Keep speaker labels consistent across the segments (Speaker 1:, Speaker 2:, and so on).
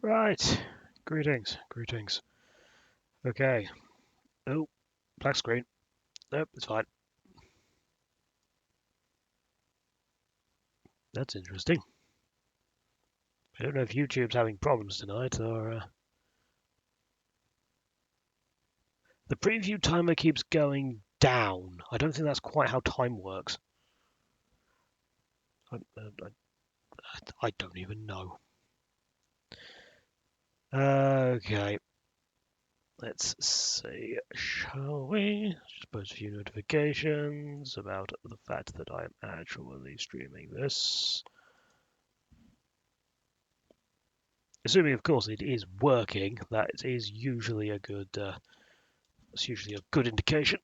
Speaker 1: Right. Greetings. Greetings. Okay. Oh, black screen. Nope, it's fine. That's interesting. I don't know if YouTube's having problems tonight or... The preview timer keeps going down. I don't think that's quite how time works. I don't even know. Okay. Let's see, shall we? Just post a few notifications about the fact that I am actually streaming this. Assuming, of course, it is working, that is usually a good. That's usually a good indication.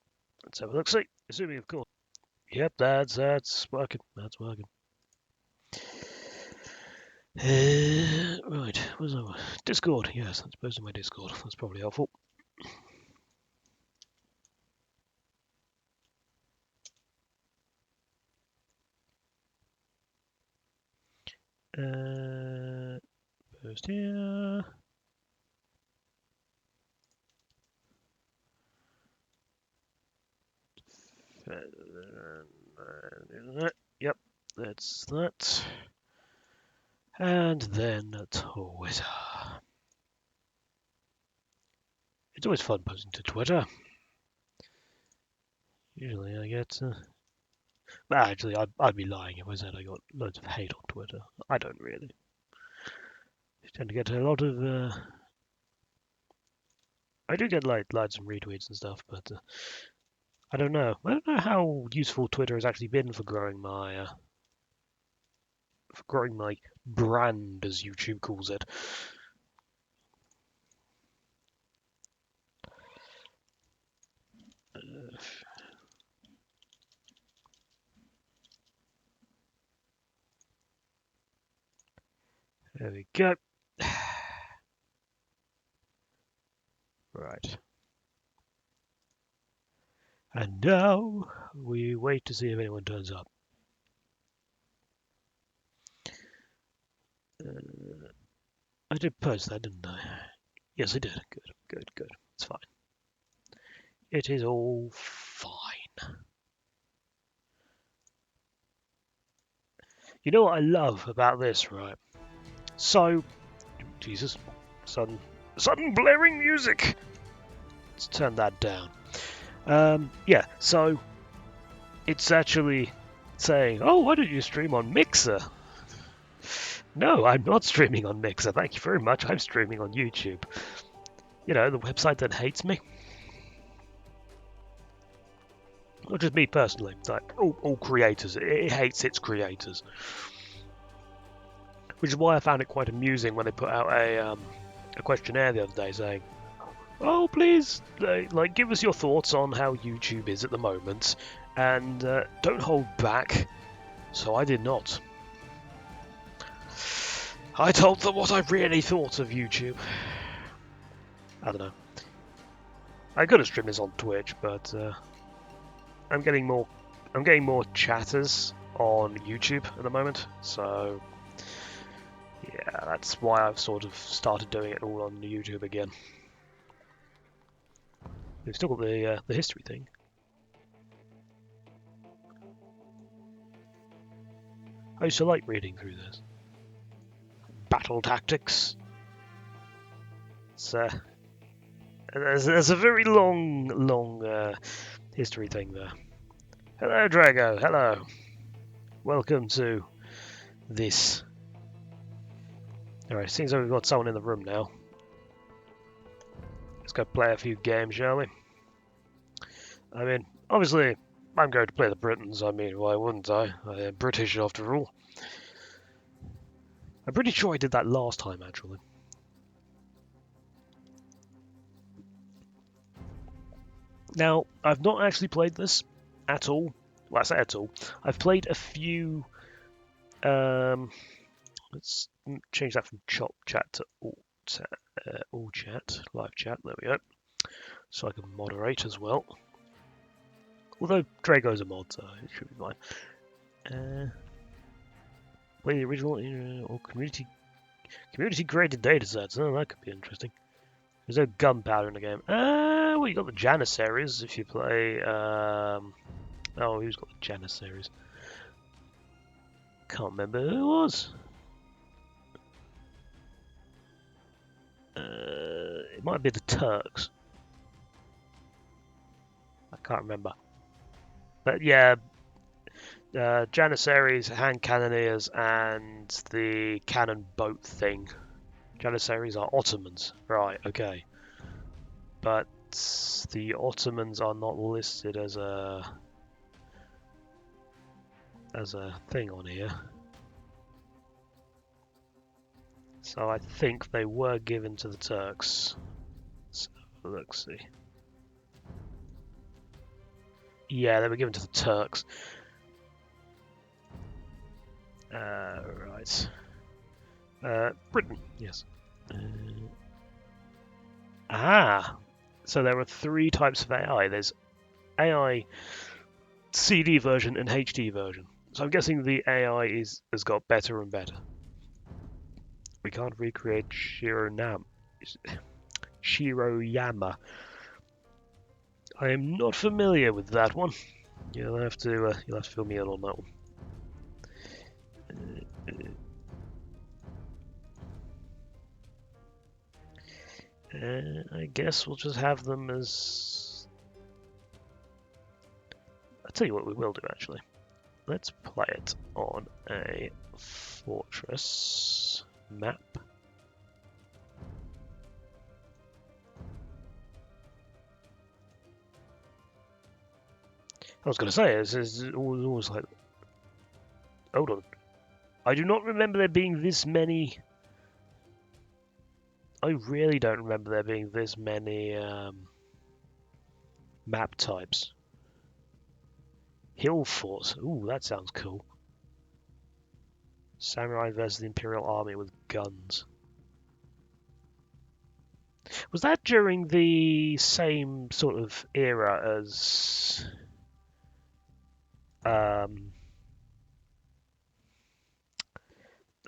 Speaker 1: Let's have a look. See, assuming, of course. Yep, that's working. That's working. Right, where's our Discord? Yes, that's posting my Discord. That's probably helpful. Post here. Yep, that's that. And then Twitter. It's always fun posting to Twitter. Usually I get... actually, I'd be lying if I said I got loads of hate on Twitter. I don't really. I tend to get a lot of... I do get like likes and retweets and stuff, but I don't know. I don't know how useful Twitter has actually been for growing my brand, as YouTube calls it. There we go. Right. And now we wait to see if anyone turns up. I did post that, didn't I? Yes, I did. Good. It's fine. It is all fine. You know what I love about this, right? So, Jesus, sudden blaring music. Let's turn that down. Yeah, so it's actually saying, oh, why don't you stream on Mixer? No, I'm not streaming on Mixer. Thank you very much. I'm streaming on YouTube. You know, the website that hates me. Not just me personally, like all creators. It hates its creators. Which is why I found it quite amusing when they put out a questionnaire the other day saying, oh, please, like, give us your thoughts on how YouTube is at the moment, and don't hold back. So I did not. I told them what I really thought of YouTube. I don't know. I could have streamed this on Twitch, but I'm getting more chatters on YouTube at the moment, so yeah, that's why I've sort of started doing it all on YouTube again. We've still got the history thing. I used to like reading through this. Battle tactics. It's there's a very long history thing there. Hello, Drago. Hello. Welcome to this. Alright, seems like we've got someone in the room now. Let's go play a few games, shall we? I mean, obviously, I'm going to play the Britons. I mean, why wouldn't I? I am British after all. I'm pretty sure I did that last time, actually. Now, I've not actually played this at all. Well, I say at all. I've played a few... let's change that from chop chat to all chat, live chat. There we go. So I can moderate as well. Although Drago's a mod, so it should be fine. Play the original or community Community created data sets. Oh, that could be interesting. There's no gunpowder in the game. Well, you got the Janissaries if you play. Oh, who's got the Janissaries? Can't remember who it was. It might be the Turks. I can't remember. But yeah, Janissaries, hand cannoneers, and the cannon boat thing. Janissaries are Ottomans, right? Okay, but the Ottomans are not listed as a thing on here. So I think they were given to the Turks. So let's see. Yeah, they were given to the Turks. Right. Britain, yes. So there are 3 types of AI. There's AI CD version and HD version. So I'm guessing the AI has got better and better. We can't recreate Shiroyama. I am not familiar with that one. You'll have to fill me in on that one. I guess we'll just have them as... I'll tell you what we will do, actually. Let's play it on a fortress map. I was going to say, it's always like... Hold on. I do not remember there being this many... I really don't remember there being this many map types. Hill Force. Ooh, that sounds cool. Samurai versus the Imperial Army with guns. Was that during the same sort of era as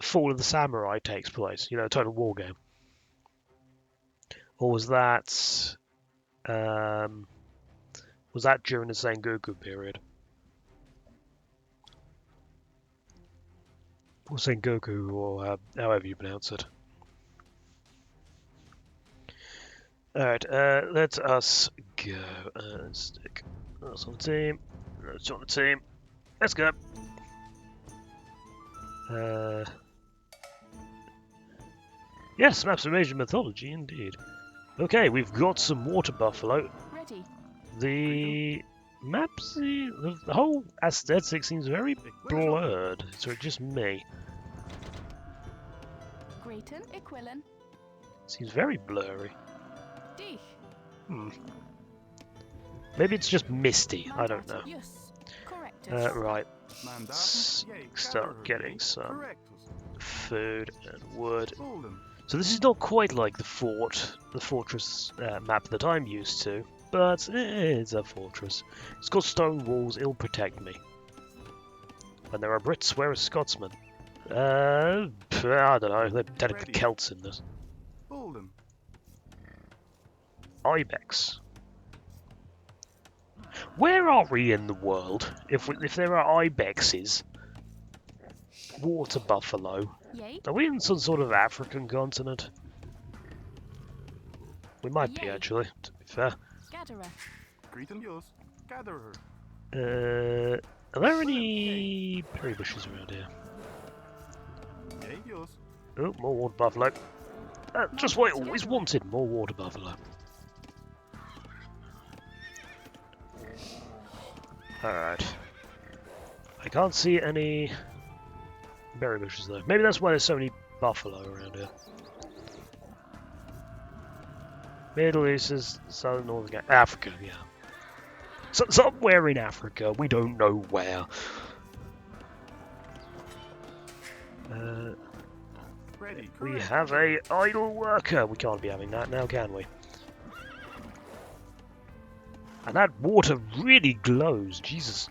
Speaker 1: Fall of the Samurai takes place? You know, Total War game. Or was that during the Sengoku period? Or Sengoku, or however you pronounce it. Alright, let us go. Stick us on the team. Let's join the team. Let's go. Yes, maps of major mythology, indeed. Okay, we've got some water buffalo.
Speaker 2: Ready.
Speaker 1: The maps, the whole aesthetic seems very blurred. So it's just me.
Speaker 2: Grayton, Equilin.
Speaker 1: Seems very blurry.
Speaker 2: Dich.
Speaker 1: Maybe it's just misty. I don't know.
Speaker 2: Yes. Correct.
Speaker 1: Right. Let's start getting some food and wood. So this is not quite like the fortress map that I'm used to, but it's a fortress. It's got stone walls, it'll protect me. When there are Brits, where are Scotsmen? I don't know, they're technically Celts in this. Ibex. Where are we in the world? If there are ibexes, water buffalo, are we in some sort of African continent? We might be, actually, to be fair. Are there any berry bushes around here? Oh, more water buffalo. Just what I always wanted, more water buffalo. Alright. I can't see any berry bushes though. Maybe that's why there's so many buffalo around here. Middle East is southern northern Africa, yeah. So, somewhere in Africa, we don't know where. We have a idle worker. We can't be having that now, can we? And that water really glows. Jesus.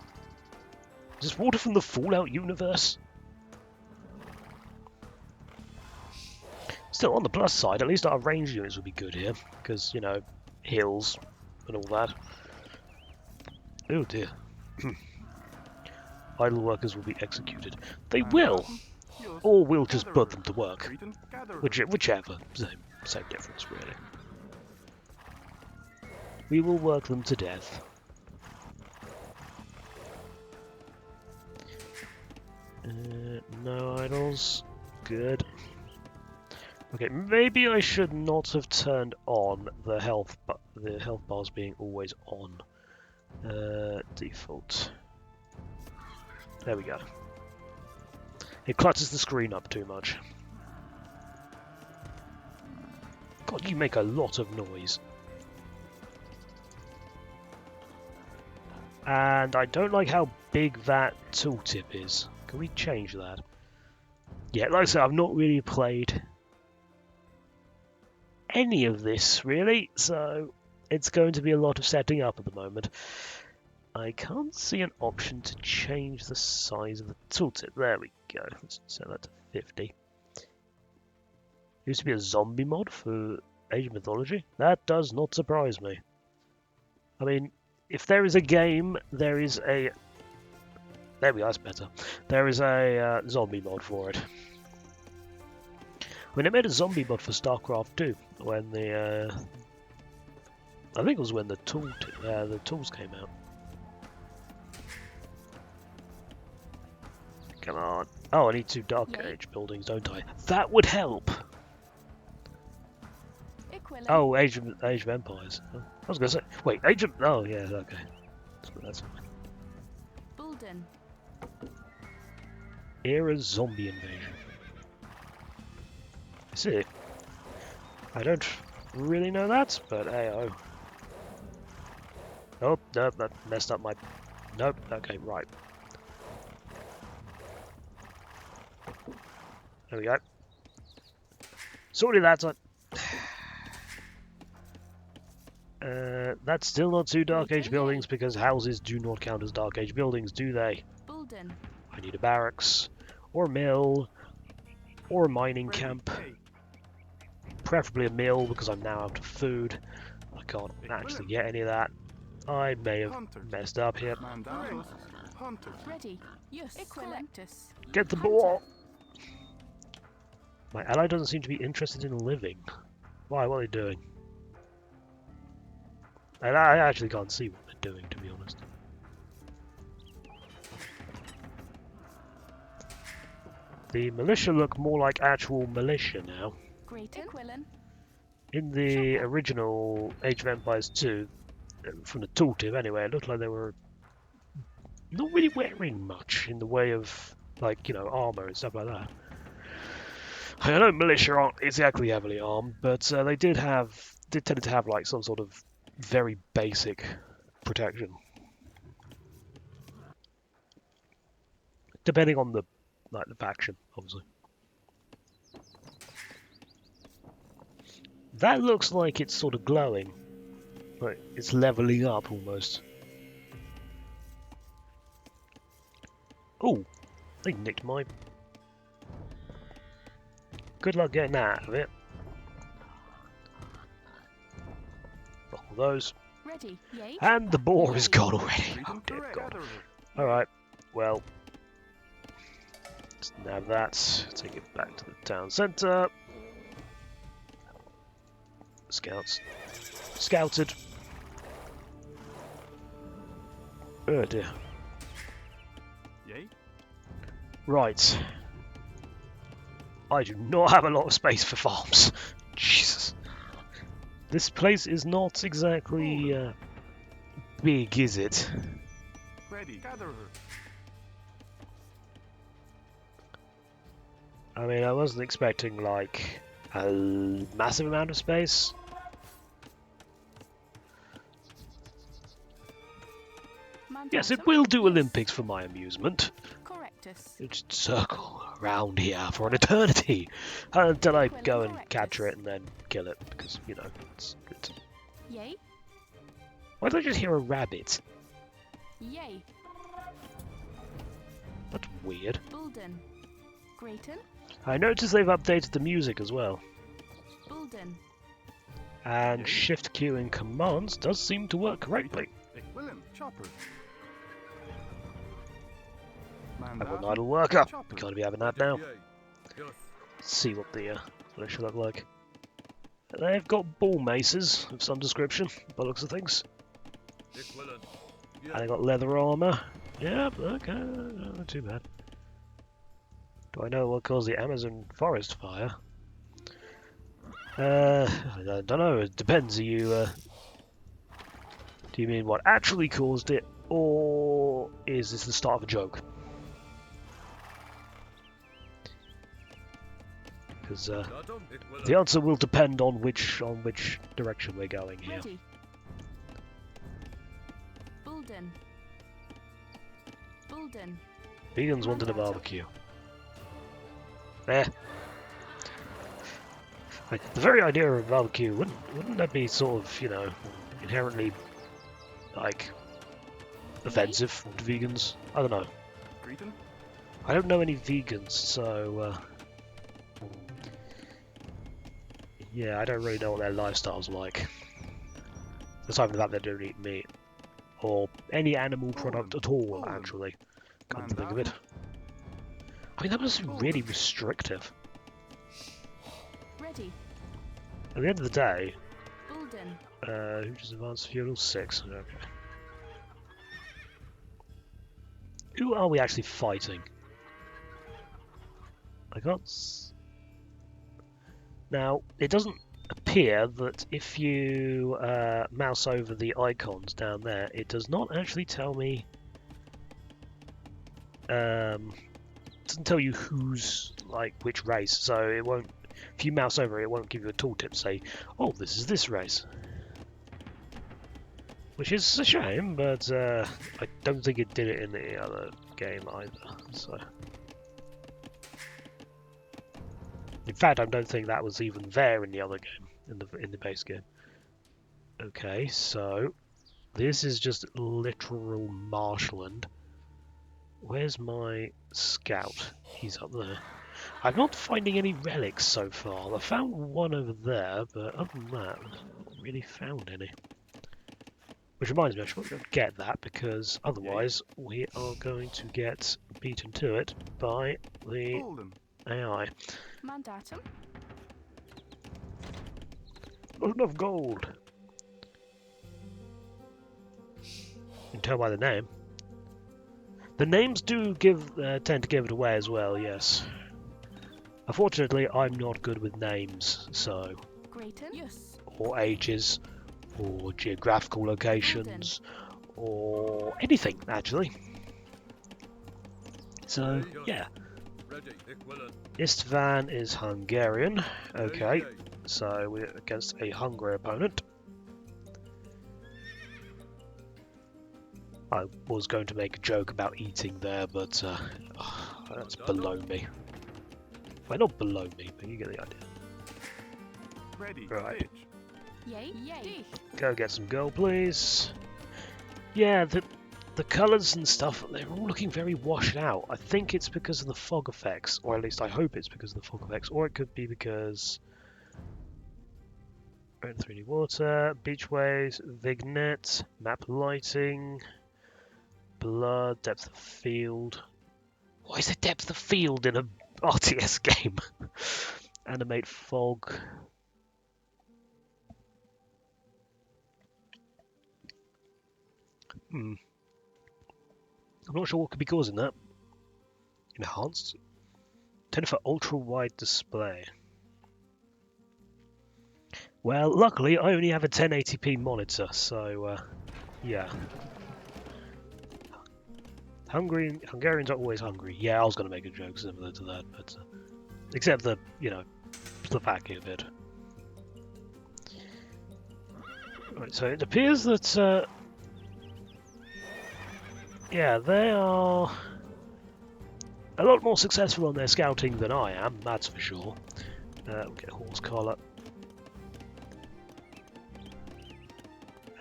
Speaker 1: Is this water from the Fallout universe? Still, on the plus side, at least our range units would be good here, because, you know, hills and all that. Oh dear. Idle workers will be executed. They will! Or we'll just put them to work. Whichever. Same difference, really. We will work them to death. No idols. Good. Okay, maybe I should not have turned on the health bars being always on. Default. There we go. It clutters the screen up too much. God, you make a lot of noise. And I don't like how big that tooltip is. Can we change that? Yeah, like I said, I've not really played any of this, really, so it's going to be a lot of setting up at the moment. I can't see an option to change the size of the tooltip. There we go. Let's set that to 50. Used to be a zombie mod for Age of Mythology. That does not surprise me. I mean, if there is a game, there is a... There we go, that's better. There is a zombie mod for it. I mean, it made a zombie mod for StarCraft 2 when the... I think it was when the tools came out. Come on. Oh, I need 2 Dark Age buildings, don't I? That would help! Oh, Age of Empires. I was going to say... Wait, Age of... Oh, yeah, okay. That's fine.
Speaker 2: Bulden.
Speaker 1: Era zombie invasion. I see. I don't really know that, but hey, oh. Oh, no, that messed up my... Nope, okay, right. There we go. Sorted that time. That's still not 2 Dark Age buildings because houses do not count as Dark Age buildings, do they?
Speaker 2: Bulden.
Speaker 1: I need a barracks, or a mill, or a mining camp. Preferably a mill because I'm now out of food. I can't actually get any of that. I may have messed up here.
Speaker 2: Ready. Yes. Equilectus.
Speaker 1: Get the ball! My ally doesn't seem to be interested in living. Why? What are they doing? And I actually can't see what they're doing, to be honest. The militia look more like actual militia now. In the original Age of Empires 2, from the tooltip anyway, it looked like they were not really wearing much in the way of, like, you know, armor and stuff like that. I know militia aren't exactly heavily armed, but they did tend to have like some sort of very basic protection, depending on the faction, obviously. That looks like it's sort of glowing, like it's leveling up almost. Oh, they nicked my... Good luck getting that out of it. All those.
Speaker 2: Ready. Yay.
Speaker 1: And the boar is gone already. Oh dear God. Alright, well. Let's nab that. Take it back to the town centre. Scouts. Scouted. Oh dear.
Speaker 3: Yay.
Speaker 1: Right. I do not have a lot of space for farms. Jesus. This place is not exactly big, is it?
Speaker 3: Ready. Gatherer.
Speaker 1: I mean, I wasn't expecting like a massive amount of space. Yes, it will do Olympics for my amusement. Just circle around here for an eternity until I go and capture it and then kill it because, you know, it's good.
Speaker 2: Yay.
Speaker 1: Why did I just hear a rabbit?
Speaker 2: Yay.
Speaker 1: That's weird.
Speaker 2: Bulden. Grayton.
Speaker 1: I noticed they've updated the music as well.
Speaker 2: Bulden.
Speaker 1: And
Speaker 3: Yay.
Speaker 1: Shift Q in commands does seem to work correctly.
Speaker 3: Willem, chopper.
Speaker 1: I've got an
Speaker 3: Mandatum,
Speaker 1: idle worker.
Speaker 3: chopper.
Speaker 1: We can't be having that now. Let's see what the what it should look like. They've got ball maces of some description, by the looks of things. And they got leather armor. Yeah, okay, not too bad. Do I know what caused the Amazon forest fire? I don't know. It depends. Do you mean what actually caused it, or is this the start of a joke? Because the answer will depend on which direction we're going here.
Speaker 2: Ready. Bulden. Bulden.
Speaker 1: Vegans wanted a barbecue. Eh. Like, the very idea of a barbecue, wouldn't that be sort of, you know, inherently, like, offensive to vegans? I don't know.
Speaker 3: Greeting.
Speaker 1: I don't know any vegans, so, yeah, I don't really know what their lifestyle's like. Aside from the fact they don't eat meat. Or any animal product at all, actually. Come to think of it. I mean, that must be really restrictive.
Speaker 2: Ready.
Speaker 1: At the end of the day,
Speaker 2: Bulden.
Speaker 1: who just advanced feudal 6? Okay. Who are we actually fighting? I can't. Now, it doesn't appear that if you mouse over the icons down there, it does not actually tell me. It doesn't tell you who's like which race, so it won't. If you mouse over it, it won't give you a tooltip say, "Oh, this is this race," which is a shame. But I don't think it did it in the other game either. So, in fact, I don't think that was even there in the other game, in the base game. Okay, so this is just literal marshland. Where's my scout? He's up there. I'm not finding any relics so far. I found one over there, but other than that, I've not really found any. Which reminds me, I should get that, because otherwise we are going to get beaten to it by the
Speaker 3: Bulden.
Speaker 1: AI.
Speaker 2: Mandatum.
Speaker 1: Not enough gold. You can tell by the name. The names do tend to give it away as well, yes. Unfortunately, I'm not good with names, so...
Speaker 2: Grayton. Yes.
Speaker 1: Or ages, or geographical locations, or anything, actually. So, yeah. Istvan is Hungarian. Okay, so we're against a Hungary opponent. I was going to make a joke about eating there, but that's below me. Well, not below me, but you get the idea.
Speaker 3: Ready.
Speaker 1: Right.
Speaker 3: Ditch.
Speaker 2: Yay. Yay.
Speaker 1: Go get some gold, please. Yeah, the colours and stuff, they're all looking very washed out. I think it's because of the fog effects, or at least I hope it's because of the fog effects, or it could be because... 3D water, beachways, vignette, map lighting, blur, depth of field. Why is there depth of field in a RTS game? Animate fog. I'm not sure what could be causing that. Enhanced. Turn for ultra wide display. Well, luckily I only have a 1080p monitor, so yeah. Hungarians are always hungry. Yeah, I was going to make a joke similar to that, but except the, you know, the back of it. Right, so it appears that yeah, they are a lot more successful on their scouting than I am, that's for sure. We'll get horse collar.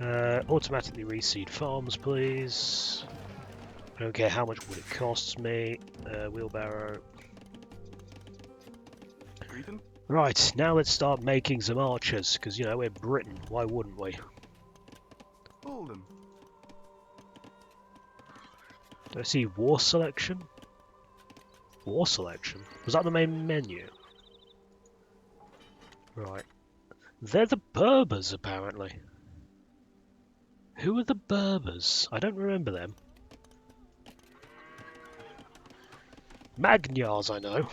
Speaker 1: Automatically reseed farms, please. I don't care how much wood it costs me. Wheelbarrow.
Speaker 3: Greeting.
Speaker 1: Right, now let's start making some archers, because, you know, we're Britain. Why wouldn't we?
Speaker 3: Bolden.
Speaker 1: Do I see war selection? War selection? Was that the main menu? Right. They're the Berbers, apparently. Who are the Berbers? I don't remember them. Magyars, I know.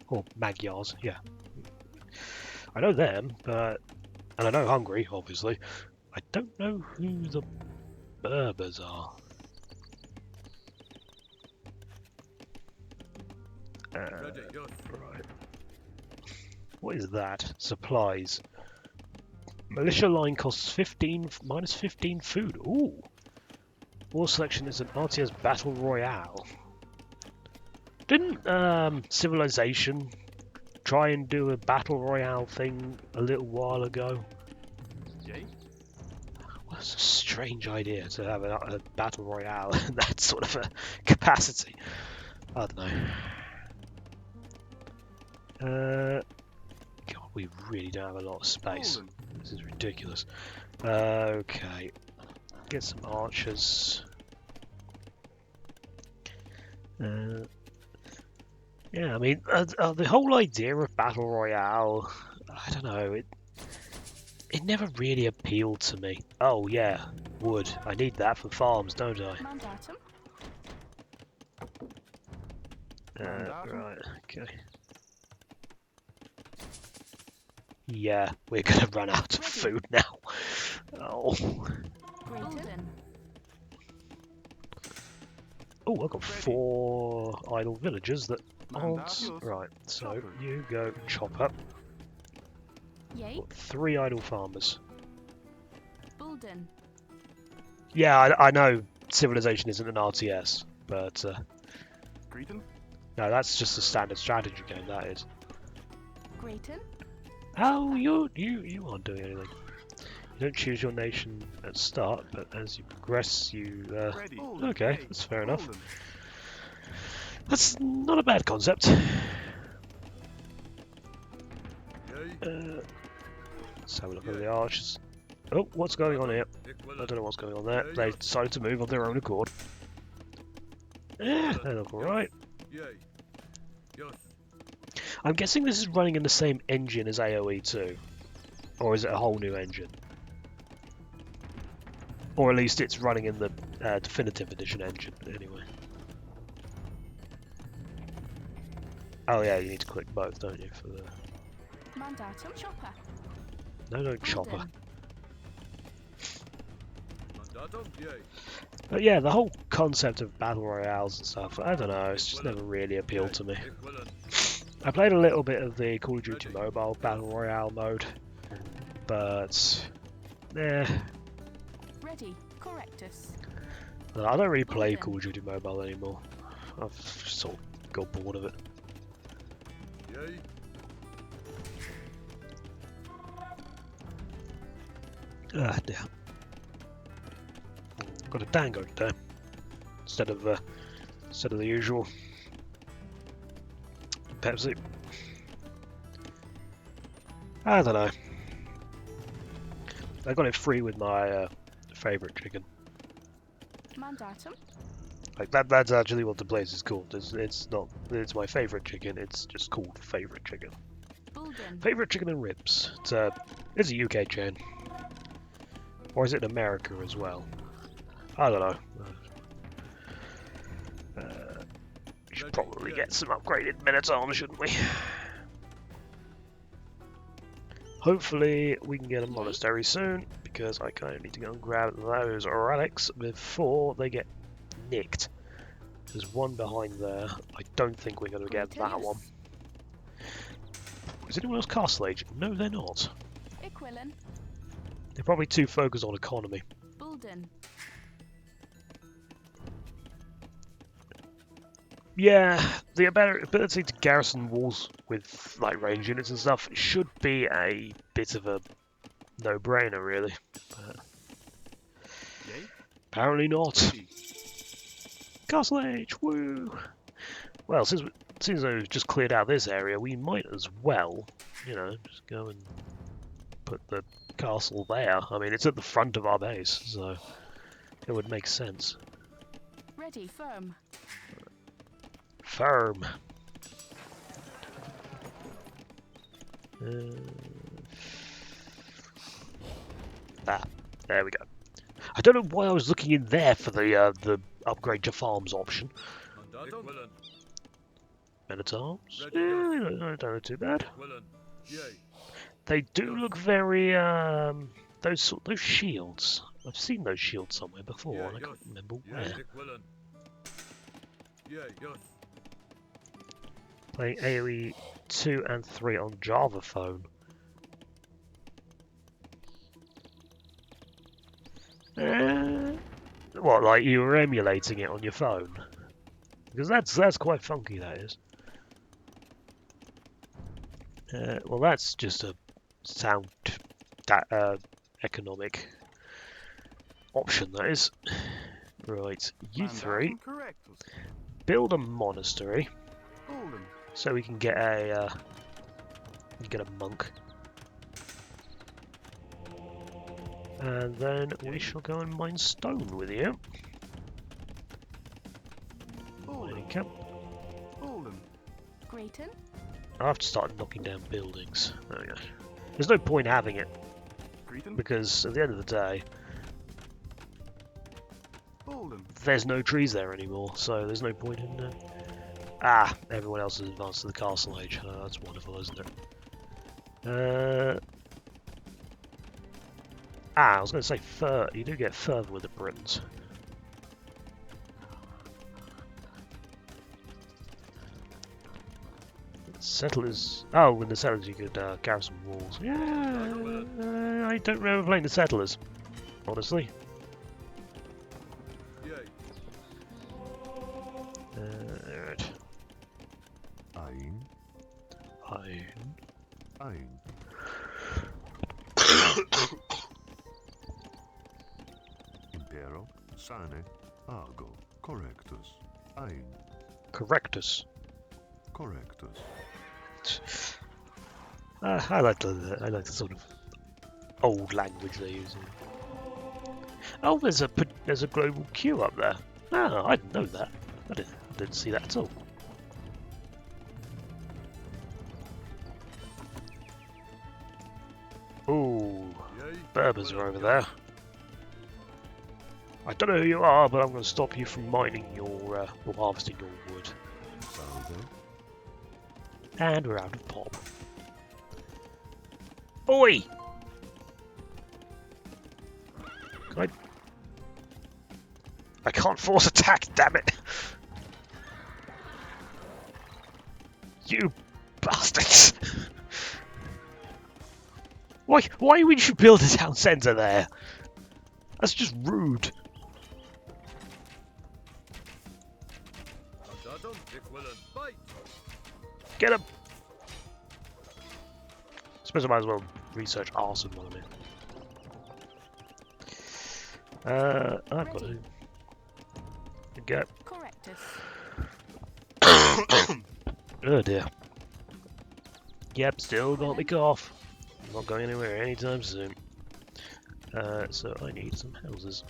Speaker 1: Or Magyars, yeah. I know them, but... And I know Hungary, obviously. I don't know who the Berbers are. Right. What is that? Supplies. Militia line costs 15, minus 15 food. Ooh. War selection is an RTS Battle Royale. Didn't Civilization try and do a Battle Royale thing a little while ago?
Speaker 3: Yay.
Speaker 1: Well, it's a strange idea to have a Battle Royale in that sort of a capacity. I don't know. God, we really don't have a lot of space.
Speaker 3: Bolden.
Speaker 1: This is ridiculous. Okay. Get some archers. Yeah, I mean, the whole idea of Battle Royale, I don't know, it never really appealed to me. Oh yeah, wood. I need that for farms, don't I?
Speaker 2: Mandatum.
Speaker 1: Right, okay. Yeah, we're gonna run out of food now. Oh.
Speaker 2: Bolden.
Speaker 1: Oh, I've got 4 idle villagers that aren't...
Speaker 3: Mandatus.
Speaker 1: Right, so
Speaker 3: Chopper.
Speaker 1: you go chop up.
Speaker 2: Yay.
Speaker 1: Got 3 idle farmers.
Speaker 2: Bolden.
Speaker 1: Yeah, I know Civilization isn't an RTS, but
Speaker 3: Greeton.
Speaker 1: no, that's just a standard strategy game, that is.
Speaker 2: Grayton.
Speaker 1: Oh, you aren't doing anything. You don't choose your nation at start, but as you progress, you...
Speaker 3: Ready.
Speaker 1: okay, that's fair enough.
Speaker 3: Bolden.
Speaker 1: That's not a bad concept.
Speaker 3: Yay.
Speaker 1: Let's have a look at the archers. Oh, what's going on here? I don't know what's going on there. They decided to move of their own accord. Yeah, they look alright.
Speaker 3: Yay. Yes.
Speaker 1: I'm guessing this is running in the same engine as AoE 2. Or is it a whole new engine? Or at least it's running in the Definitive Edition engine, anyway. Oh yeah, you need to click both, don't you, for the...
Speaker 2: Mandatum. Chopper.
Speaker 1: No, chopper.
Speaker 2: Bolden.
Speaker 3: Mandatum. Yay.
Speaker 1: But yeah, the whole concept of battle royales and stuff, I don't know, it's just never really appealed to me. I played a little bit of the Call of Duty Mobile Battle Royale mode, but
Speaker 2: Ready. Correctus.
Speaker 1: I don't really play Call of Duty Mobile anymore. I've just sort of got bored of it.
Speaker 3: Yay.
Speaker 1: Ah, dear. Got a dango today instead of the usual Pepsi. I don't know. I got it free with my favourite chicken.
Speaker 2: Mandatum.
Speaker 1: Like that's actually what the place is called. It's my favourite chicken. It's just called favourite chicken.
Speaker 2: Bolden.
Speaker 1: Favourite chicken and ribs. It's a UK chain, or is it in America as well? I don't know. We should probably get some upgraded men-at-arms, shouldn't we? Hopefully we can get a monastery soon, because I kind of need to go and grab those relics before they get nicked. There's one behind there. I don't think we're going to get that one. Is anyone else Castle Age? No, they're not.
Speaker 2: Equilin.
Speaker 1: They're probably too focused on economy.
Speaker 2: Bolden.
Speaker 1: Yeah, the ability to garrison walls with like range units and stuff should be a bit of a no-brainer, really. But
Speaker 3: Yay.
Speaker 1: apparently not.
Speaker 3: Ready.
Speaker 1: Castle Age, woo! Well, since we've just cleared out this area, we might as well, you know, just go and put the castle there. I mean, it's at the front of our base, so it would make sense.
Speaker 2: Ready, firm.
Speaker 1: Firm. There we go. I don't know why I was looking in there for the upgrade to farms option.
Speaker 3: Mandatum. Quillen.
Speaker 1: Men at arms?
Speaker 3: Ready,
Speaker 1: Yeah, I don't know too bad.
Speaker 3: Quillen. Yay.
Speaker 1: They do look very those shields. I've seen those shields somewhere before,
Speaker 3: Yeah,
Speaker 1: and I can't
Speaker 3: yes.
Speaker 1: remember
Speaker 3: Yay.
Speaker 1: where.
Speaker 3: Quillen. Yay. Yes.
Speaker 1: Playing AoE 2 and 3 on Java phone. What, like you were emulating it on your phone? Because that's quite funky, that is. Well, that's just a sound economic option, that is. Right, you three build a monastery so we can get a monk, and then we shall go and mine stone with you. Mining camp.
Speaker 2: Grayton.
Speaker 1: I have to start knocking down buildings. There we go. There's no point having it because at the end of the day, there's no trees there anymore, so there's no point in. Everyone else has advanced to the castle age. That's wonderful, isn't it? I was going to say you do get further with the Britons. Settlers. Oh, with the settlers you could garrison walls. Yeah, I don't remember playing the settlers, honestly.
Speaker 3: Yay.
Speaker 1: Alright.
Speaker 4: Ein. Impero, sane, ago, correctus. Ein,
Speaker 1: Correctus.
Speaker 4: correctus.
Speaker 1: I like the sort of old language they're using. Oh, there's a global queue up there. Oh, I didn't know that. I didn't see that at all. Ooh,
Speaker 3: Yay.
Speaker 1: Berbers are over there. I don't know who you are, but I'm going to stop you from mining or harvesting your wood.
Speaker 4: Salve.
Speaker 1: And we're out of pop. Oi! I can't force attack, damn it! You bastards! Why would you build a town centre there? That's just rude.
Speaker 3: Mandatum. Quillen. Fight.
Speaker 1: Get him! Suppose I might as well research arson while I'm in. I've got to get.
Speaker 2: Correctus.
Speaker 1: Oh dear. Yep, still got me cough. I'm not going anywhere anytime soon. So I need some houses.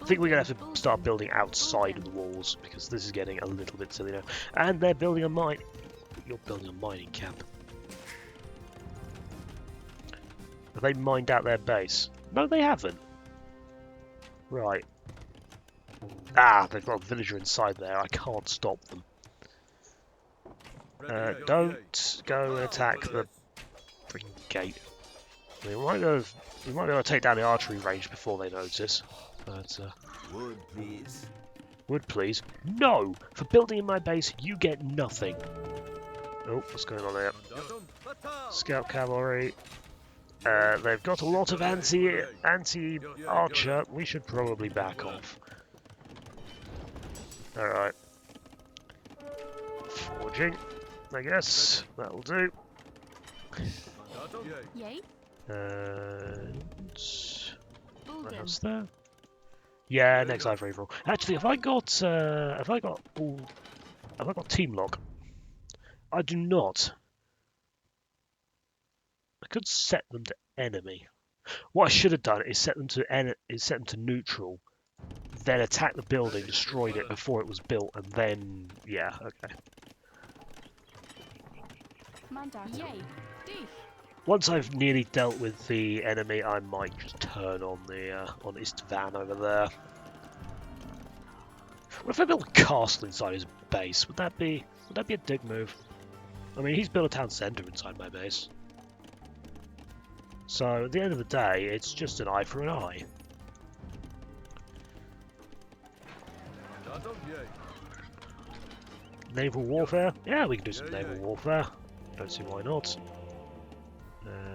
Speaker 1: I think we're gonna have to start building outside of the walls because this is getting a little bit silly now. And they're building a mine. You're building a mining camp. Have they mined out their base? No, they haven't. Right. They've got a villager inside there. I can't stop them.
Speaker 3: Ready,
Speaker 1: Don't go and attack the freaking gate. I mean, we might be able to take down the archery range before they notice. But
Speaker 5: Wood, please.
Speaker 1: wood, please. No! For building in my base, you get nothing. Oh, what's going on there?
Speaker 3: Mandatum. Fatal.
Speaker 1: Scout cavalry. They've got a lot of anti-archer. We should probably back off. Alright. Forging, I guess. That'll do.
Speaker 3: Mandatum. Yay.
Speaker 2: Yay.
Speaker 1: And what
Speaker 2: Bulden.
Speaker 1: else there? Yeah, next live free for all. Actually, have I got all Have I got team lock? I do not. I could set them to enemy. What I should have done is set them to neutral, then attack the building, destroyed it before it was built, and then yeah, okay.
Speaker 2: Mandat. Yay. Dich.
Speaker 1: Once I've nearly dealt with the enemy, I might just turn on the on Istvan over there. What if I built a castle inside his base? Would that be a dick move? I mean, he's built a town centre inside my base. So at the end of the day, it's just an eye for an eye. Naval warfare? Yeah, we can do some naval warfare. Don't see why not.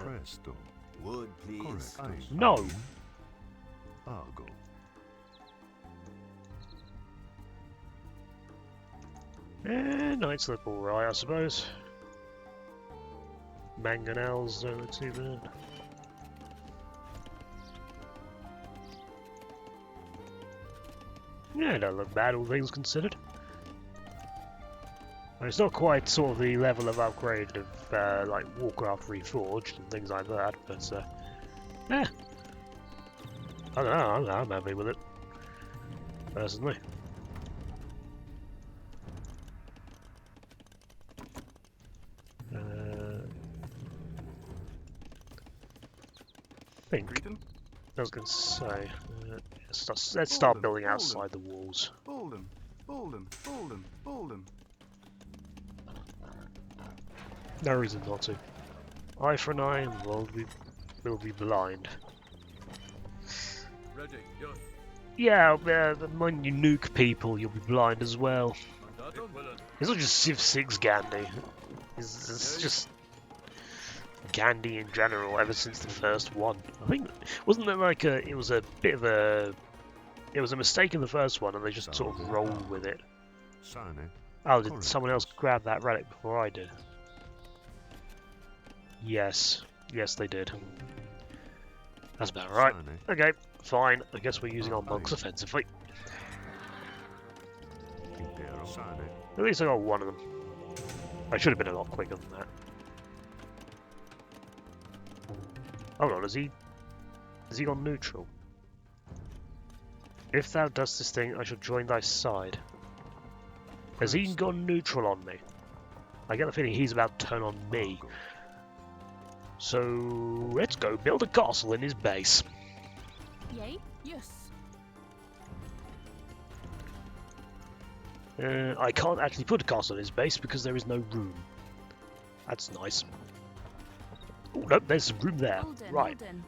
Speaker 4: Presto.
Speaker 5: Wood, please.
Speaker 4: Correctus.
Speaker 1: No.
Speaker 4: Ein. Ago.
Speaker 1: Knights look alright, I suppose. Mangonels don't look too bad. Yeah, don't look bad, all things considered. And it's not quite sort of the level of upgrade of like Warcraft Reforged and things like that, but yeah. I don't know, I'm happy with it, personally. I think I was going to say, let's start building outside the walls.
Speaker 6: Hold him, hold him, hold him, hold him.
Speaker 1: No reason not to. Eye for an eye, and will be blind.
Speaker 3: Ready, yes.
Speaker 1: Yeah, when you nuke people, you'll be blind as well.
Speaker 3: Mandat willen.
Speaker 1: It's not just Civ 6 Gandhi. It's just Gandhi in general ever since the first one. I think wasn't there like it was a mistake in the first one, and they just sort of rolled with it.
Speaker 4: Sane.
Speaker 1: Oh, did someone else grab that relic before I did? Yes, they did. That's about right.
Speaker 4: Sane.
Speaker 1: Okay, fine. I guess we're using our monks offensively.
Speaker 4: Impero. Sane.
Speaker 1: At least I got one of them. I should have been a lot quicker than that. Hold on, has he gone neutral? If thou dost this thing, I shall join thy side. Has he gone neutral on me? I get the feeling he's about to turn on me. So let's go build a castle in his base.
Speaker 2: Yay. Yes.
Speaker 1: I can't actually put a castle in his base because there is no room. That's nice. Oh no, there's some room there.
Speaker 2: Holden,
Speaker 1: Right.
Speaker 2: Holden.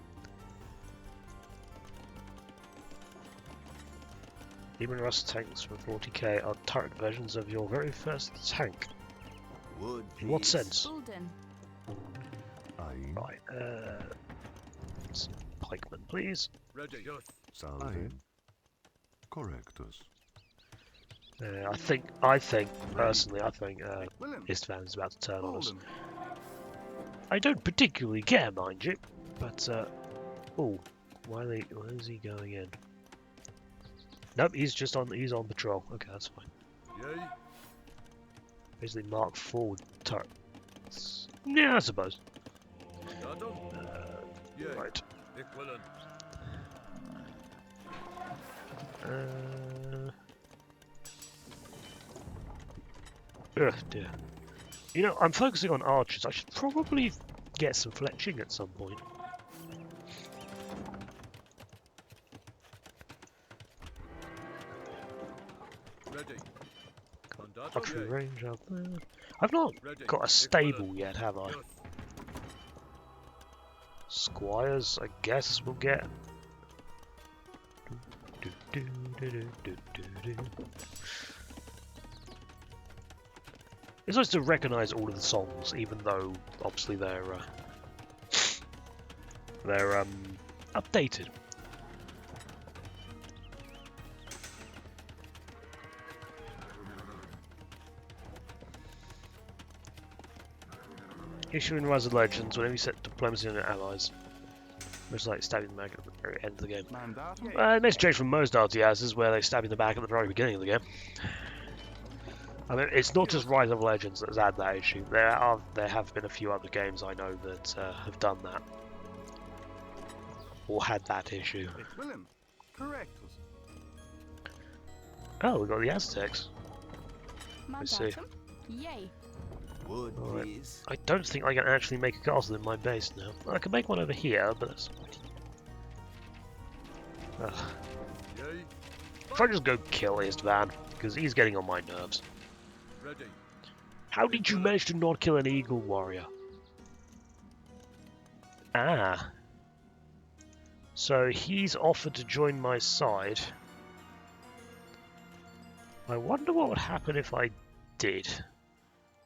Speaker 1: Demon Rust tanks from 40k are turret versions of your very first tank.
Speaker 5: Wood,
Speaker 1: In what
Speaker 5: please.
Speaker 1: sense?
Speaker 2: Holden.
Speaker 4: Ein.
Speaker 1: Right, some pikemen, please.
Speaker 3: Ready, yes.
Speaker 4: Salve. Correctus.
Speaker 1: I think, personally,
Speaker 6: Willem,
Speaker 1: Istvan's about to turn on
Speaker 6: hold
Speaker 1: us.
Speaker 6: him.
Speaker 1: I don't particularly care, mind you, but, oh, where is he going in? Nope, he's on patrol. Okay, that's fine.
Speaker 3: Yay.
Speaker 1: Basically mark forward turrets. Yeah, I suppose.
Speaker 3: Mandat. Yay.
Speaker 1: Right.
Speaker 3: Ich willen.
Speaker 1: Ugh, dear. You know, I'm focusing on archers. I should probably get some fletching at some point.
Speaker 3: Ready. Mandat.
Speaker 1: Archery
Speaker 3: Yay.
Speaker 1: range out there. I've not
Speaker 3: Ready.
Speaker 1: got a
Speaker 3: Ich
Speaker 1: stable
Speaker 3: willen.
Speaker 1: yet, have I?
Speaker 3: Yes.
Speaker 1: Squires, I guess we'll get. It's nice to recognise all of the songs, even though obviously they're updated. Issue in Rise of Legends, whenever you set diplomacy on your allies, most like stabbing them back at the very end of the game.
Speaker 6: Mandat.
Speaker 1: The next change from most RTSs is where they stab you in the back at the very beginning of the game. I mean, it's not just Rise of Legends that's had that issue. There have been a few other games I know that have done that. Or had that issue.
Speaker 6: Willem, correct.
Speaker 1: Oh, we got the Aztecs. I see.
Speaker 2: Mandatum. Yay.
Speaker 5: Wood,
Speaker 1: Alright.
Speaker 5: please.
Speaker 1: I don't think I can actually make a castle in my base now. I can make one over here, but that's... Ugh.
Speaker 3: Yea.
Speaker 1: If I just go kill Istvan, because he's getting on my nerves.
Speaker 3: Ready.
Speaker 1: How did you manage to not kill an eagle warrior? Ah. So he's offered to join my side. I wonder what would happen if I did.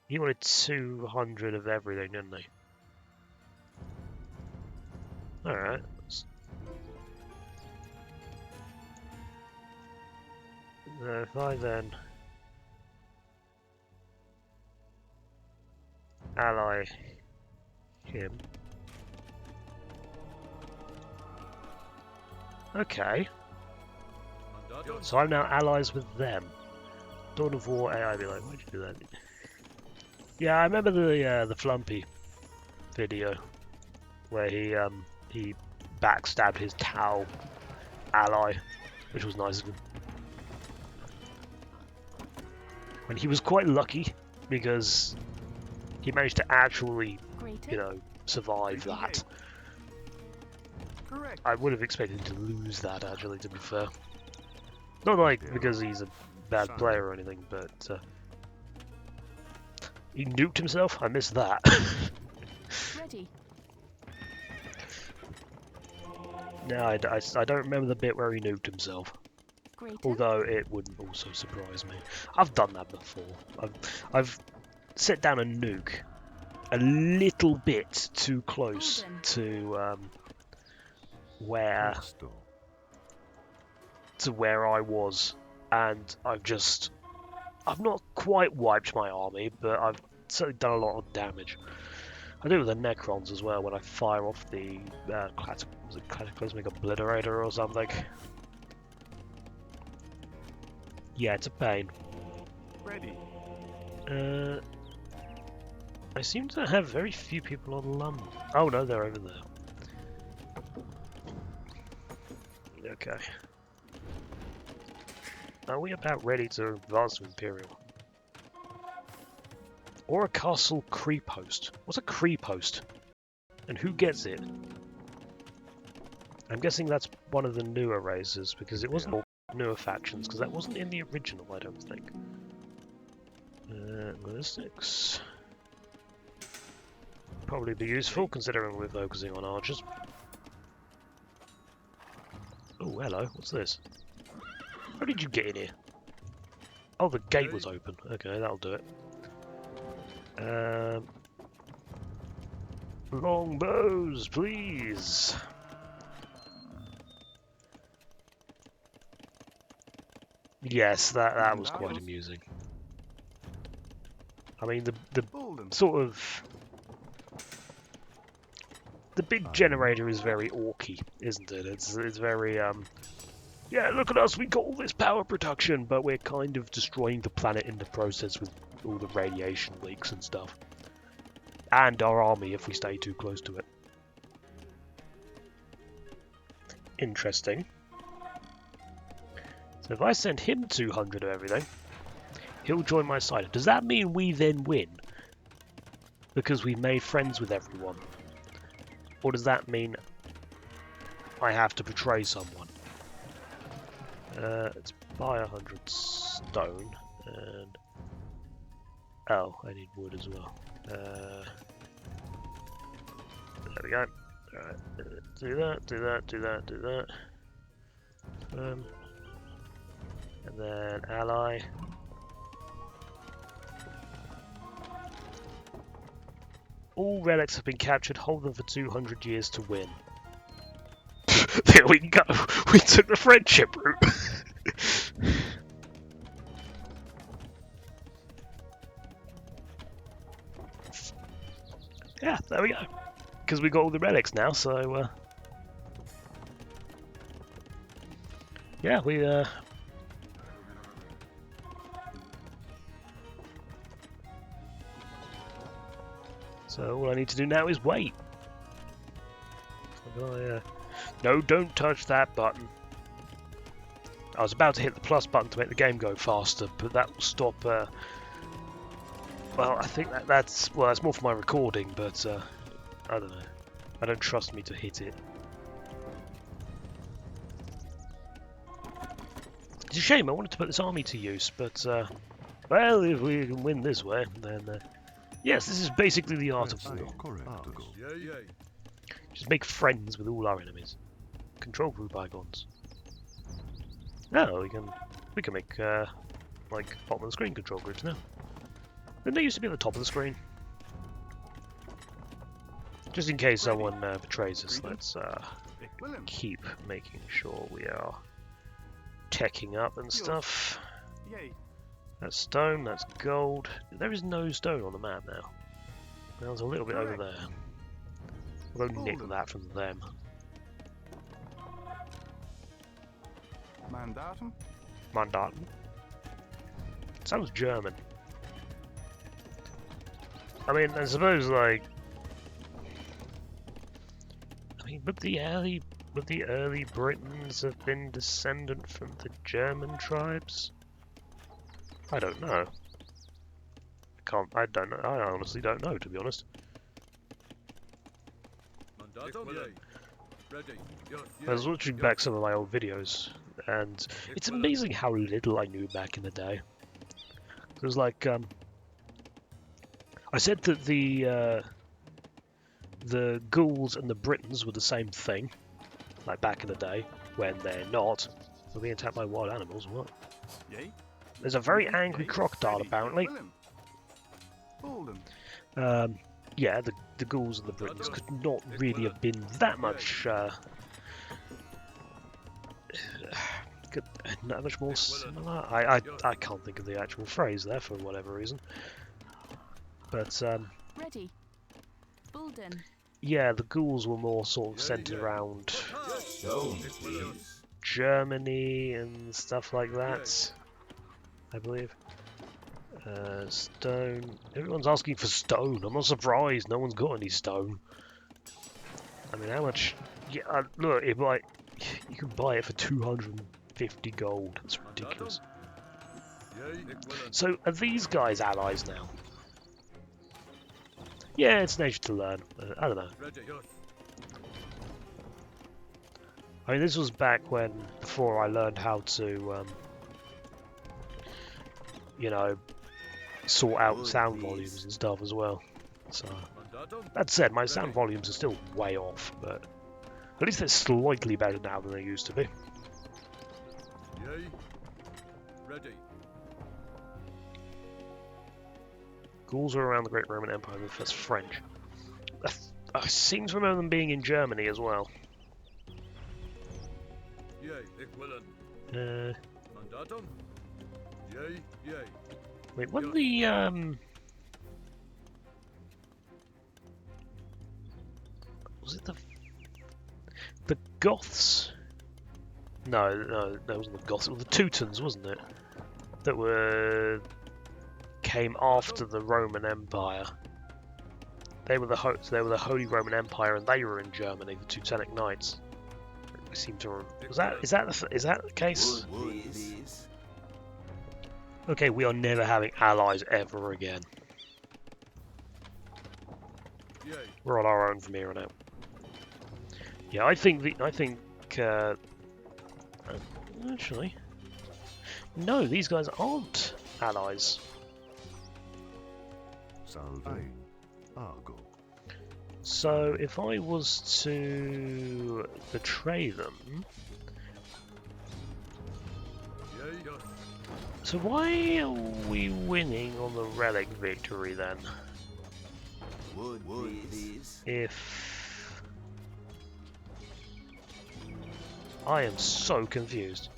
Speaker 1: He wanted 200 of everything, didn't he? Alright. If I then ally him. Okay,
Speaker 3: Mandatum.
Speaker 1: so I'm now allies with them. Dawn of War AI be like, why'd you do that? Yeah, I remember the Flumpy video where he backstabbed his Tau ally, which was nice of him. And he was quite lucky because he managed to actually,
Speaker 2: Greater.
Speaker 1: survive that.
Speaker 6: Correct.
Speaker 1: I would have expected him to lose that, actually, to be fair. Not like because he's a bad player or anything, but he nuked himself. I missed that.
Speaker 2: Ready.
Speaker 1: No, I don't remember the bit where he nuked himself.
Speaker 2: Greater.
Speaker 1: Although it wouldn't also surprise me. I've done that before. I've set down a nuke a little bit too close
Speaker 2: Golden.
Speaker 1: to where
Speaker 4: Questo.
Speaker 1: where I was, and I've not quite wiped my army, but I've certainly done a lot of damage. I do with the Necrons as well when I fire off the was it Cataclysmic Obliterator or something. Yeah, it's a pain.
Speaker 6: Ready.
Speaker 1: I seem to have very few people on London. Oh no, they're over there. Okay. Are we about ready to advance to Imperial? Or a castle creep host? What's a creep host? And who gets it? I'm guessing that's one of the newer races, because it wasn't all newer factions, because that wasn't in the original, I don't think. Ballistics. Probably be useful, considering we're focusing on archers. Oh, hello, what's this? How did you get in here? Oh, the gate was open. Okay, that'll do it. Longbows, please. Yes, that was quite amusing. I mean, the
Speaker 6: Bolden.
Speaker 1: sort of the big generator is very orky, isn't it? It's very yeah, look at us, we got all this power production, but we're kind of destroying the planet in the process with all the radiation leaks and stuff. And our army if we stay too close to it. Interesting. So if I send him 200 of everything, he'll join my side. Does that mean we then win? Because we made friends with everyone? Or does that mean I have to betray someone? Let's buy 100 stone, and... oh, I need wood as well. There we go. Alright, do that, do that, do that, do that. And then ally. All relics have been captured, hold them for 200 years to win. There we go, we took the friendship route. Yeah, there we go. Because we got all the relics now, so yeah, we So all I need to do now is wait. No, don't touch that button. I was about to hit the plus button to make the game go faster, but that will stop. Well, I think that's more for my recording, but I don't know. I don't trust me to hit it. It's a shame. I wanted to put this army to use, but well, if we can win this way, then yes, this is basically the art of war.
Speaker 4: Correctago.
Speaker 3: Yay, yay.
Speaker 1: Just make friends with all our enemies. Control group icons. No, we can make like bottom of the screen control groups now. Didn't they used to be at the top of the screen? Just in case someone betrays us, let's
Speaker 6: Willem.
Speaker 1: keep making sure we are teching up and stuff.
Speaker 6: Yay.
Speaker 1: That's stone, that's gold. There is no stone on the map now. There's a little bit over there. We'll go nick that from them.
Speaker 6: Mandatum.
Speaker 1: Mandaten. Sounds German. I mean, I suppose like. I mean, would the early Britons have been descendant from the German tribes? I don't know. I don't know. I honestly don't know, to be honest.
Speaker 3: Mandatum, yay. Ready. Yes,
Speaker 1: I was
Speaker 3: yay.
Speaker 1: watching
Speaker 3: Yes.
Speaker 1: back some of my old videos, and it's amazing how little I knew back in the day. It was like, I said that the Gauls and the Britons were the same thing, like back in the day, when they're not. They're being attacked by wild animals, what?
Speaker 6: Yay.
Speaker 1: There's a very
Speaker 6: Yay,
Speaker 1: angry
Speaker 6: yay.
Speaker 1: crocodile,
Speaker 6: Ready.
Speaker 1: apparently.
Speaker 6: Willem. Bolden.
Speaker 1: Yeah, the Gauls and the Britons could not really have been that much, not much more similar. I can't think of the actual phrase there for whatever reason. But,
Speaker 2: Ready. Bulden.
Speaker 1: yeah, the Gauls were more sort of centered around
Speaker 5: Stone, please.
Speaker 1: Germany and stuff like that, I believe. Stone. Everyone's asking for stone. I'm not surprised. No one's got any stone. I mean, how much? Yeah, look, you can buy it for 250 gold. That's ridiculous.
Speaker 3: Yay, Willem.
Speaker 1: So, are these guys allies now? Yeah, it's nature to learn. I don't know.
Speaker 3: Ready. Yes.
Speaker 1: I mean, this was back before I learned how to, you know, sort out
Speaker 5: Good,
Speaker 1: sound
Speaker 5: please.
Speaker 1: volumes and stuff as well. So,
Speaker 3: Mandatum.
Speaker 1: that said, my sound volumes are still way off, but at least they're slightly better now than they used to be.
Speaker 3: Yay. Ready.
Speaker 1: Gauls are around the Great Roman Empire, that's French. I seem to remember them being in Germany as well.
Speaker 3: Yay, Willem. Mandatum. Yay, yay.
Speaker 1: Wait, wasn't the, was it the Goths? No, that wasn't the Goths. It was the Teutons, wasn't it? That came after the Roman Empire. They were the Holy Roman Empire, and they were in Germany. The Teutonic Knights. I seem to remember. Is that the case?
Speaker 5: Wood, please.
Speaker 1: Okay, we are never having allies ever again.
Speaker 3: Yay.
Speaker 1: We're on our own from here on out. Yeah, I think actually, no, these guys aren't allies.
Speaker 4: Salve. Argo.
Speaker 1: So if I was to betray them,
Speaker 3: Yay, yes.
Speaker 1: so why are we winning on the relic victory then?
Speaker 5: Wood, please.
Speaker 1: If I am so confused.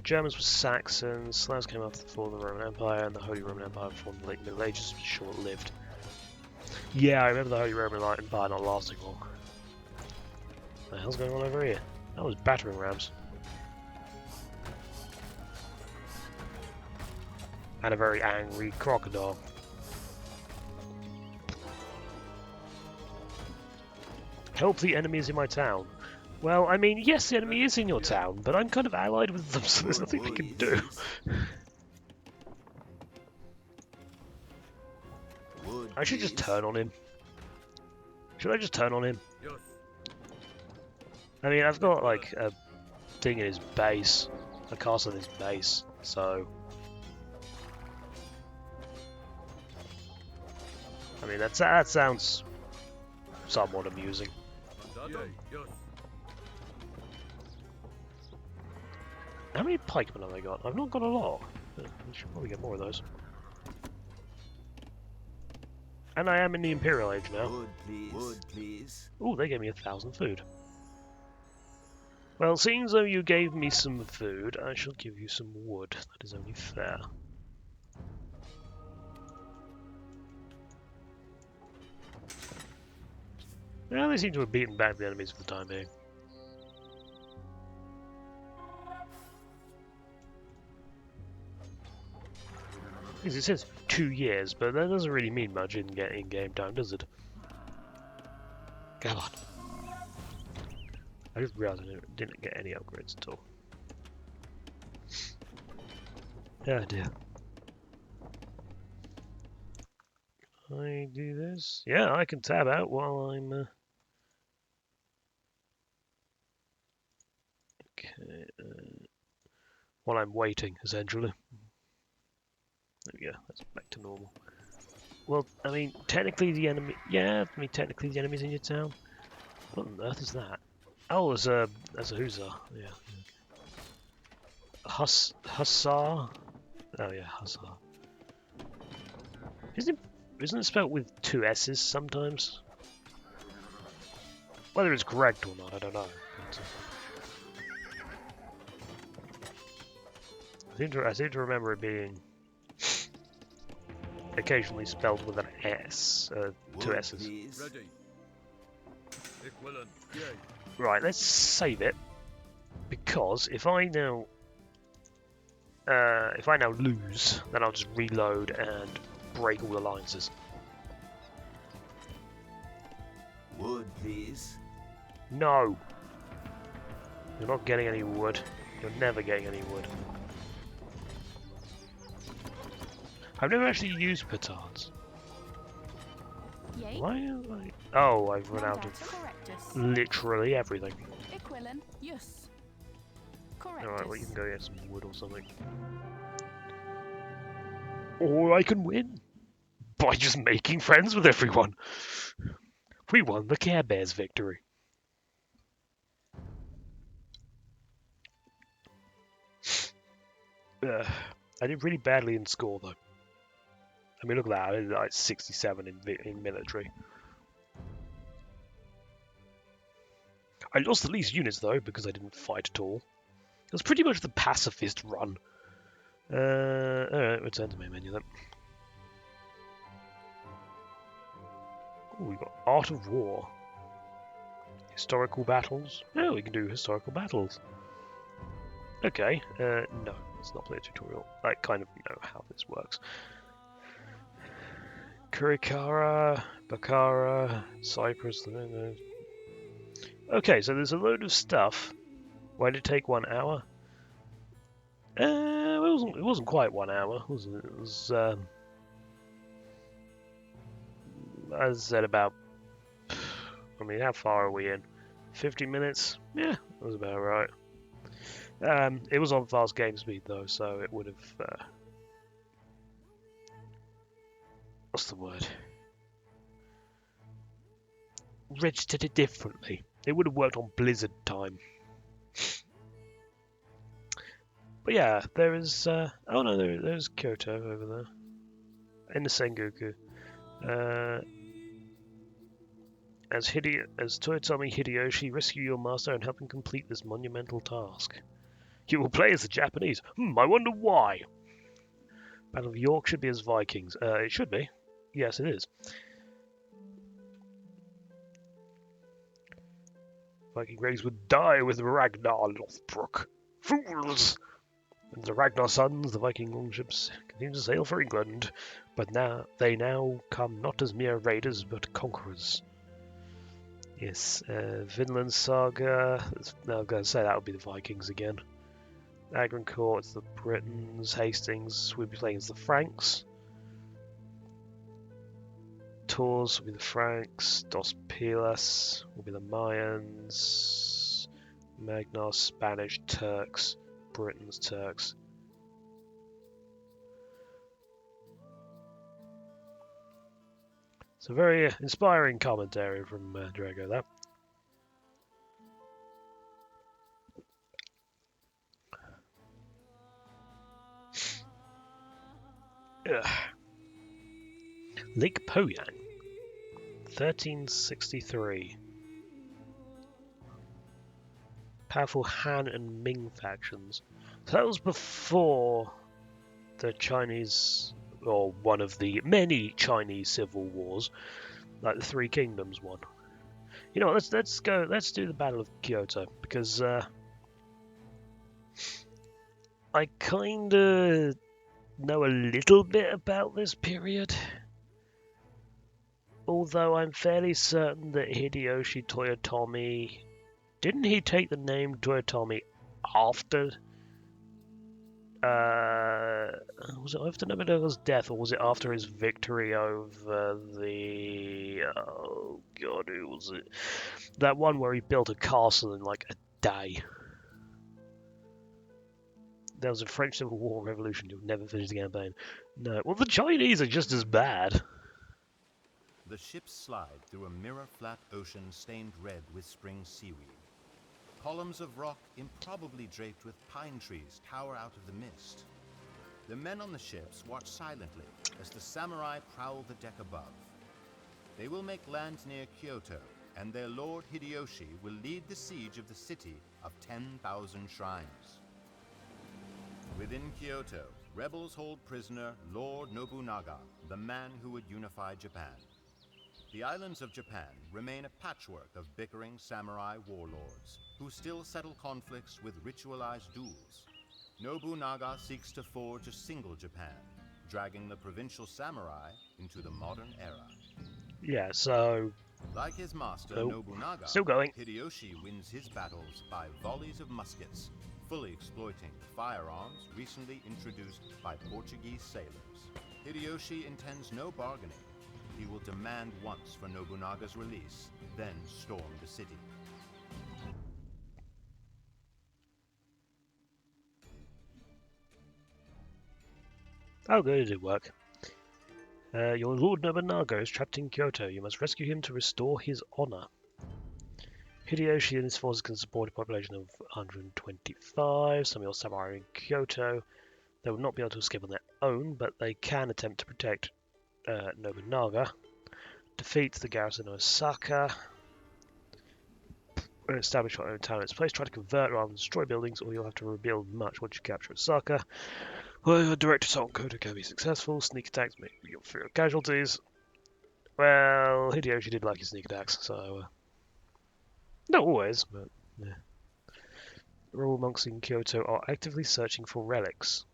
Speaker 1: Germans were Saxons, Slavs came after the fall of the Roman Empire, and the Holy Roman Empire formed in the late Middle Ages, was short-lived. Yeah, I remember the Holy Roman Empire not lasting long. What the hell's going on over here? That was battering rams. And a very angry crocodile. Help the enemies in my town. Well, I mean, yes, the enemy is in your town, but I'm kind of allied with them, so there's nothing we can do. I should just turn on him. Should I just turn on him?
Speaker 3: Yes.
Speaker 1: I mean, I've got, like, a thing in his base. A castle in his base, so... I mean, that sounds somewhat amusing.
Speaker 3: Mandatum. Yes.
Speaker 1: How many pikemen have I got? I've not got a lot. I should probably get more of those. And I am in the Imperial Age now.
Speaker 5: Wood, please. Wood, please.
Speaker 1: Ooh, they gave me 1,000 food. Well, seeing as though you gave me some food, I shall give you some wood. That is only fair. Yeah, they seem to have beaten back the enemies for the time being. Because it says 2 years, but that doesn't really mean much in game time, does it? Come on. I just realised I didn't get any upgrades at all. Oh dear. Can I do this? Yeah, I can tab out while I'm... Okay, while I'm waiting, essentially. There we go, that's back to normal. Well, I mean, technically the enemy... Yeah, I mean, technically the enemy's in your town. What on earth is that? Oh, there's a hussar. Yeah. Hussar? Oh yeah, hussar. Isn't it spelled with 2 S's sometimes? Whether it's correct or not, I don't know. But, I seem to remember it being occasionally spelled with an S, 2 S's.
Speaker 3: Ready. Ik willen. Yay.
Speaker 1: Right, let's save it, because if I now lose, then I'll just reload and break all alliances.
Speaker 5: Wood, please.
Speaker 1: No! You're not getting any wood. You're never getting any wood. I've never actually used petards.
Speaker 2: Yay.
Speaker 1: Why am I... Oh, I've run out of
Speaker 2: Correctus.
Speaker 1: literally everything.
Speaker 2: Equilin. Yes. Correctus.
Speaker 1: Alright, well you can go get some wood or something. Or I can win by just making friends with everyone. We won the Care Bears victory. I did really badly in score though. I mean, look at that, I did like 67 in military. I lost the least units though, because I didn't fight at all. It was pretty much the pacifist run. Alright, return to main menu then. Ooh, we've got Art of War. Historical battles. Oh, we can do historical battles. Okay, no, let's not play a tutorial. I kind of know how this works. Kurikara, Bakara, Cyprus. Okay, so there's a load of stuff. Why did it take 1 hour? It wasn't quite 1 hour, was it? It was, as I said, about... I mean, how far are we in? 50 minutes? Yeah, that was about right. It was on fast game speed though, so it would have... what's the word? Registered it differently. It would have worked on Blizzard time. But yeah, there is... oh no, there's Kyoto over there. In the Sengoku. As Toyotomi Hideyoshi, rescue your master and help him complete this monumental task. You will play as the Japanese. I wonder why. Battle of York should be as Vikings. It should be. Yes, it is. Viking race would die with Ragnar Lothbrok. Fools! And the Ragnar sons, the Viking longships, continue to sail for England, but they now come not as mere raiders, but conquerors. Yes, Vinland Saga. No, I'm going to say that would be the Vikings again. Agrancourt, it's the Britons. Hastings, we'll be playing as the Franks. Tours will be the Franks. Dos Pilas will be the Mayans. Magnar, Spanish, Turks. Britons, Turks. It's a very inspiring commentary from Drago, that. Ugh. Lake Poyang, 1363. Powerful Han and Ming factions. So that was before the Chinese, or one of the many Chinese civil wars, like the Three Kingdoms one. You know, let's do the Battle of Kyoto, because I kinda know a little bit about this period. Although I'm fairly certain that Hideyoshi Toyotomi, didn't he take the name Toyotomi after was it after Nobunaga's death, or was it after his victory over the, oh god, who was it? That one where he built a castle in like a day. There was a French Civil War revolution who never finished the campaign. No, well, the Chinese are just as bad.
Speaker 7: The ships slide through a mirror-flat ocean stained red with spring seaweed. Columns of rock improbably draped with pine trees tower out of the mist. The men on the ships watch silently as the samurai prowl the deck above. They will make land near Kyoto, and their lord Hideyoshi will lead the siege of the city of 10,000 shrines. Within Kyoto, rebels hold prisoner Lord Nobunaga, the man who would unify Japan. The islands of Japan remain a patchwork of bickering samurai warlords who still settle conflicts with ritualized duels. Nobunaga seeks to forge a single Japan, dragging the provincial samurai into the modern era.
Speaker 1: Yeah, so
Speaker 7: Like his master Nobunaga,
Speaker 1: still going.
Speaker 7: Hideyoshi wins his battles by volleys of muskets, fully exploiting firearms recently introduced by Portuguese sailors. Hideyoshi intends no bargaining. He will demand once for Nobunaga's release, then storm the city.
Speaker 1: Oh, good, it did work. Your Lord Nobunaga is trapped in Kyoto. You must rescue him to restore his honor. Hideyoshi and his forces can support a population of 125. Some of your samurai are in Kyoto. They will not be able to escape on their own, but they can attempt to protect Nobunaga. Defeat the garrison of Osaka. Establish your own town in its place. Try to convert rather than destroy buildings, or you'll have to rebuild much once you capture Osaka. Well, your direct assault on Kyoto can be successful. Sneak attacks make your fear of casualties. Well, Hideyoshi did like his sneak attacks, so not always, but yeah. Rural monks in Kyoto are actively searching for relics.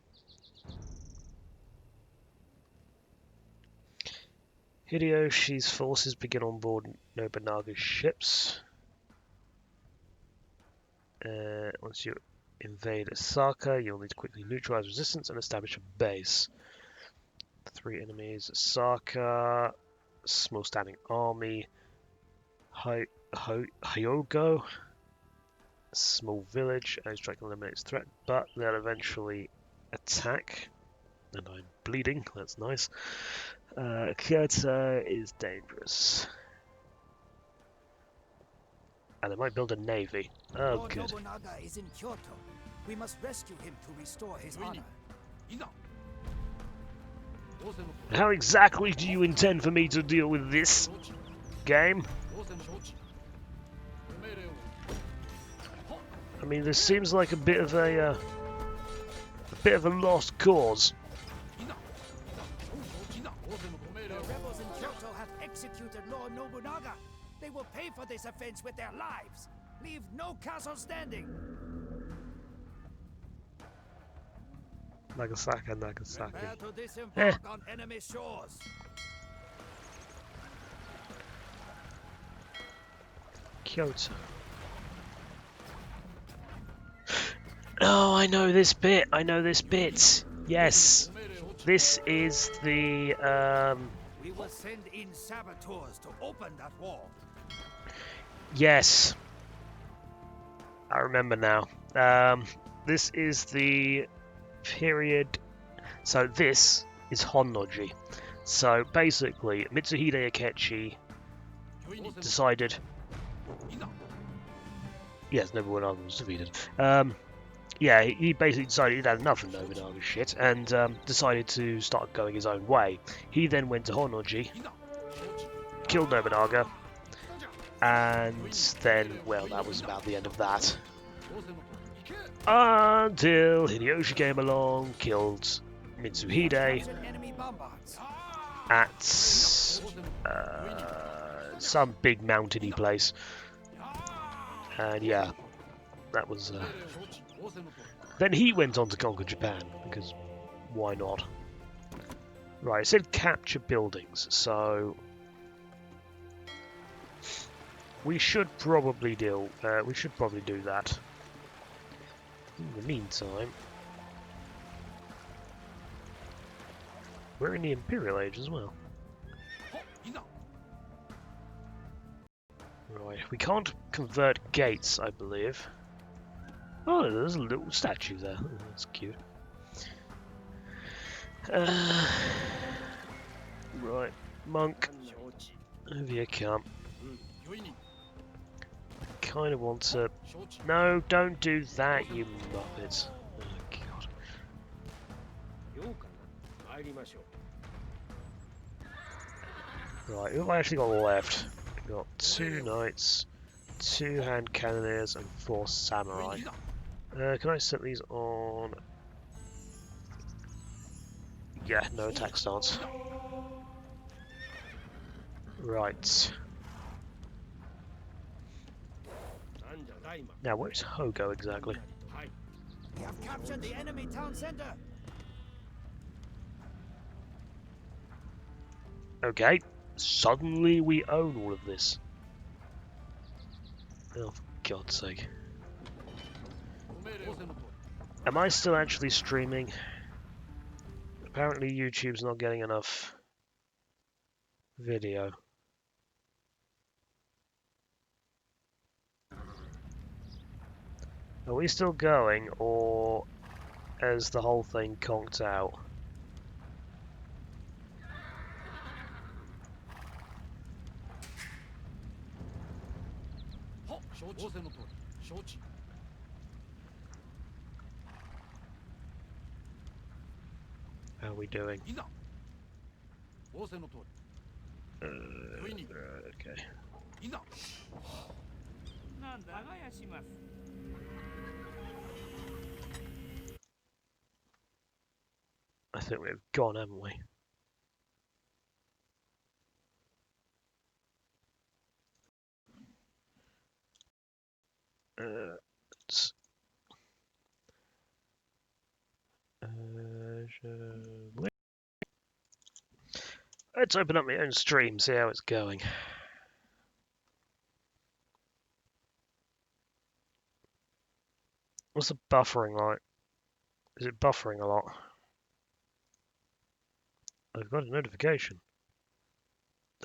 Speaker 1: Hideyoshi's forces begin on board Nobunaga's ships. Once you invade Osaka, you'll need to quickly neutralize resistance and establish a base. 3 enemies: Osaka, small standing army, Hyogo, small village. Air strike eliminates threat, but they'll eventually attack. And I'm bleeding, that's nice. Kyoto is dangerous. And they might build a navy. Oh,
Speaker 8: Lord
Speaker 1: good.
Speaker 8: Nobunaga is in Kyoto. We must rescue him to restore his honor.
Speaker 1: How exactly do you intend for me to deal with this game? I mean, this seems like a bit of a lost cause.
Speaker 8: The rebels in Kyoto have executed Lord Nobunaga. They will pay for this offense with their lives. Leave no castle standing.
Speaker 1: Nagasaki.
Speaker 8: Prepare to disembark on enemy shores.
Speaker 1: Kyoto. Oh, I know this bit. I know this bit. Yes, this is the
Speaker 8: We will send in saboteurs to open that wall.
Speaker 1: yes. I remember now. This is the period. So this is Honnoji. So basically, Mitsuhide Akechi decided. Yes, Nobunaga was defeated. Yeah, he basically decided he'd had enough of Nobunaga's shit and decided to start going his own way. He then went to Honnoji, killed Nobunaga, and then, well, that was about the end of that. Until Hideyoshi came along, killed Mitsuhide
Speaker 8: Captured enemy bombards.
Speaker 1: at some big mountainy place. And yeah, that was... Then he went on to conquer Japan, because why not? Right, it said capture buildings, so... we should probably do that. In the meantime, we're in the Imperial Age as well. Right, we can't convert gates, I believe. Oh, there's a little statue there. Oh, that's cute. Right, monk, over you come. Kind of want to... No, don't do that, you muppet. Oh, God. Right, who have I actually got left? I've got 2 knights, 2 hand cannoneers, and 4 samurai. Can I set these on... Yeah, no attack stance. Right. Now, where's Hogo exactly?
Speaker 8: We have captured the enemy town center.
Speaker 1: Okay, suddenly we own all of this. Oh, for God's sake. Am I still actually streaming? Apparently YouTube's not getting enough video. Are we still going, or has the whole thing conked out? How are we doing? Okay. I think we've gone, haven't we? Let's, let's open up my own stream, see how it's going. What's the buffering like? Is it buffering a lot? I've got a notification.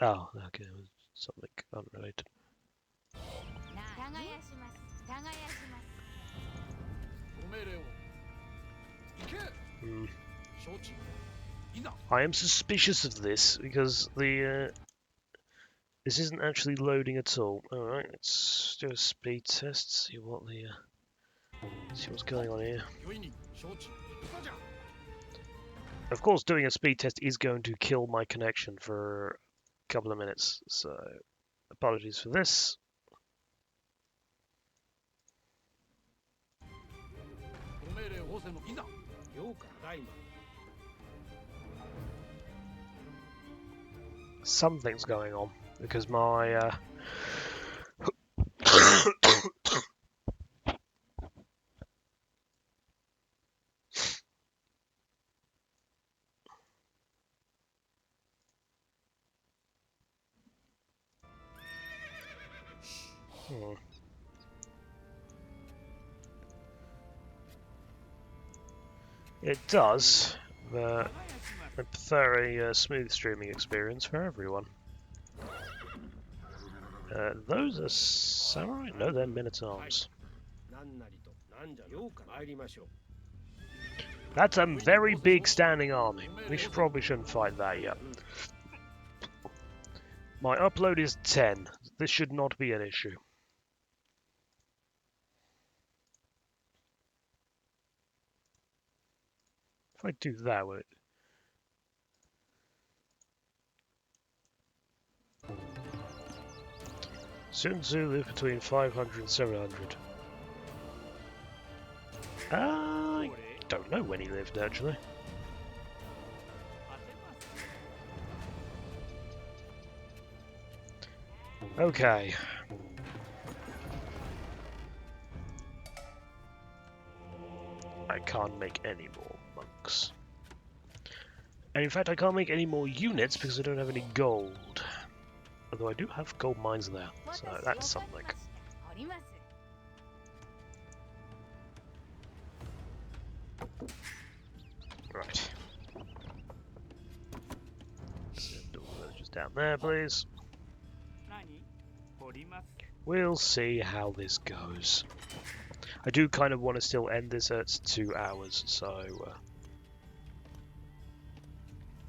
Speaker 1: Oh, okay, it was something unrelated. Hmm. I am suspicious of this because the this isn't actually loading at all. All right, let's do a speed test. See what the see what's going on here. Of course, doing a speed test is going to kill my connection for a couple of minutes, so apologies for this. Something's going on because my Hmm. It does, but I prefer a smooth streaming experience for everyone. Those are samurai? No, they're minotaurs. That's a very big standing army. We probably shouldn't fight that yet. My upload is 10. This should not be an issue. If I do that, will it? Sun Tzu lived between 500 and 700. I don't know when he lived, actually. Okay. I can't make any more monks. And in fact, I can't make any more units because I don't have any gold. Although I do have gold mines there, so that's something. Right. Send all those down there, please. We'll see how this goes. I do kind of want to still end this at 2 hours, so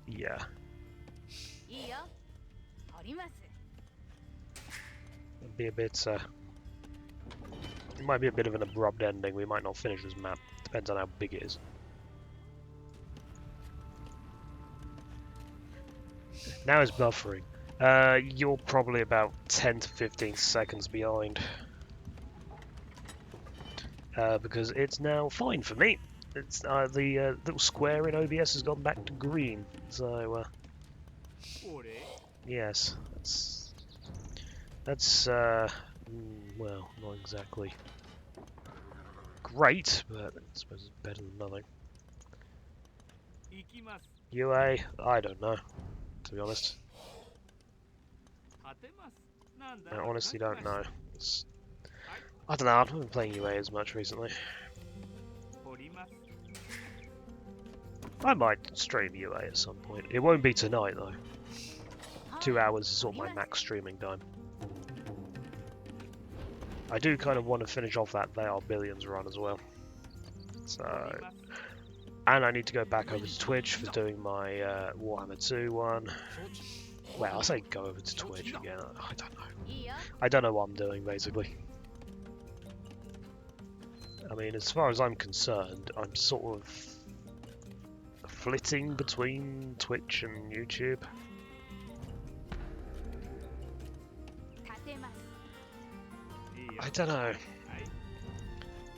Speaker 1: yeah. It'll be a bit. It might be a bit of an abrupt ending. We might not finish this map. Depends on how big it is. Now it's buffering. You're probably about 10 to 15 seconds behind. Because it's now fine for me. It's the little square in OBS has gone back to green. So yes, that's well, not exactly great, but I suppose it's better than nothing. UA, I don't know, to be honest. I honestly don't know. I don't know, I haven't been playing UA as much recently. I might stream UA at some point. It won't be tonight though. 2 hours is sort of my max streaming time. I do kind of want to finish off that They Are Billions run as well. So, and I need to go back over to Twitch for doing my Warhammer 2 one. Well, I say go over to Twitch again. I don't know. I don't know what I'm doing basically. I mean, as far as I'm concerned, I'm sort of flitting between Twitch and YouTube. I don't know.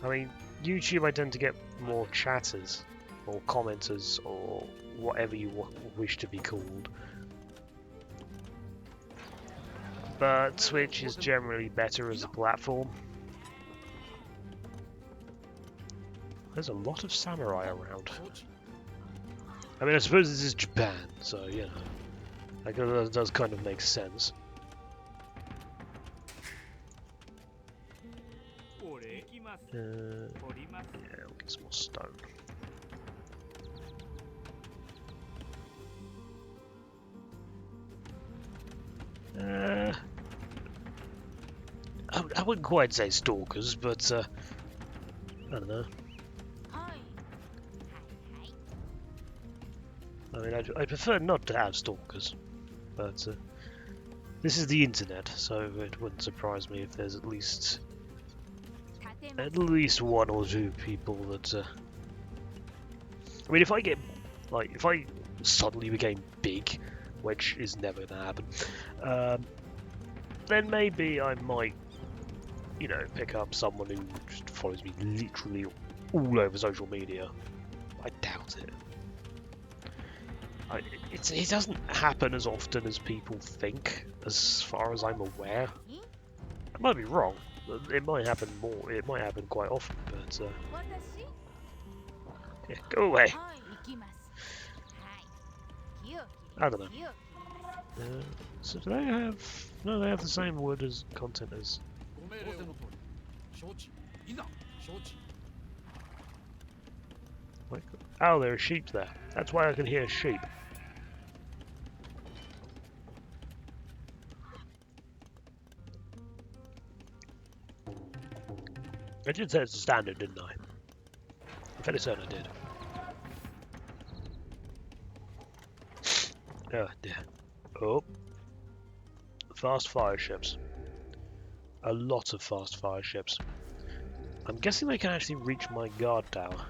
Speaker 1: I mean, YouTube I tend to get more chatters, or commenters, or whatever you wish to be called. But Twitch is generally better as a platform. There's a lot of samurai around. I mean, I suppose this is Japan, so, you know, that does kind of make sense. Yeah, we'll get some more stone. I wouldn't quite say stalkers, but I don't know. I mean, I prefer not to have stalkers, but this is the internet, so it wouldn't surprise me if there's at least one or two people that. I mean, if I get if I suddenly became big, which is never gonna happen, then maybe I might, you know, pick up someone who just follows me literally all over social media. I doubt it. It doesn't happen as often as people think, as far as I'm aware. I might be wrong. It might happen more. It might happen quite often, but yeah, go away. I don't know. So do they have? No, they have the same wood as content as Oh, there are sheep there. That's why I can hear sheep. I did say it's a standard, didn't I? I'm fairly certain I did. Oh dear. Oh. Fast fire ships. A lot of fast fire ships. I'm guessing they can actually reach my guard tower.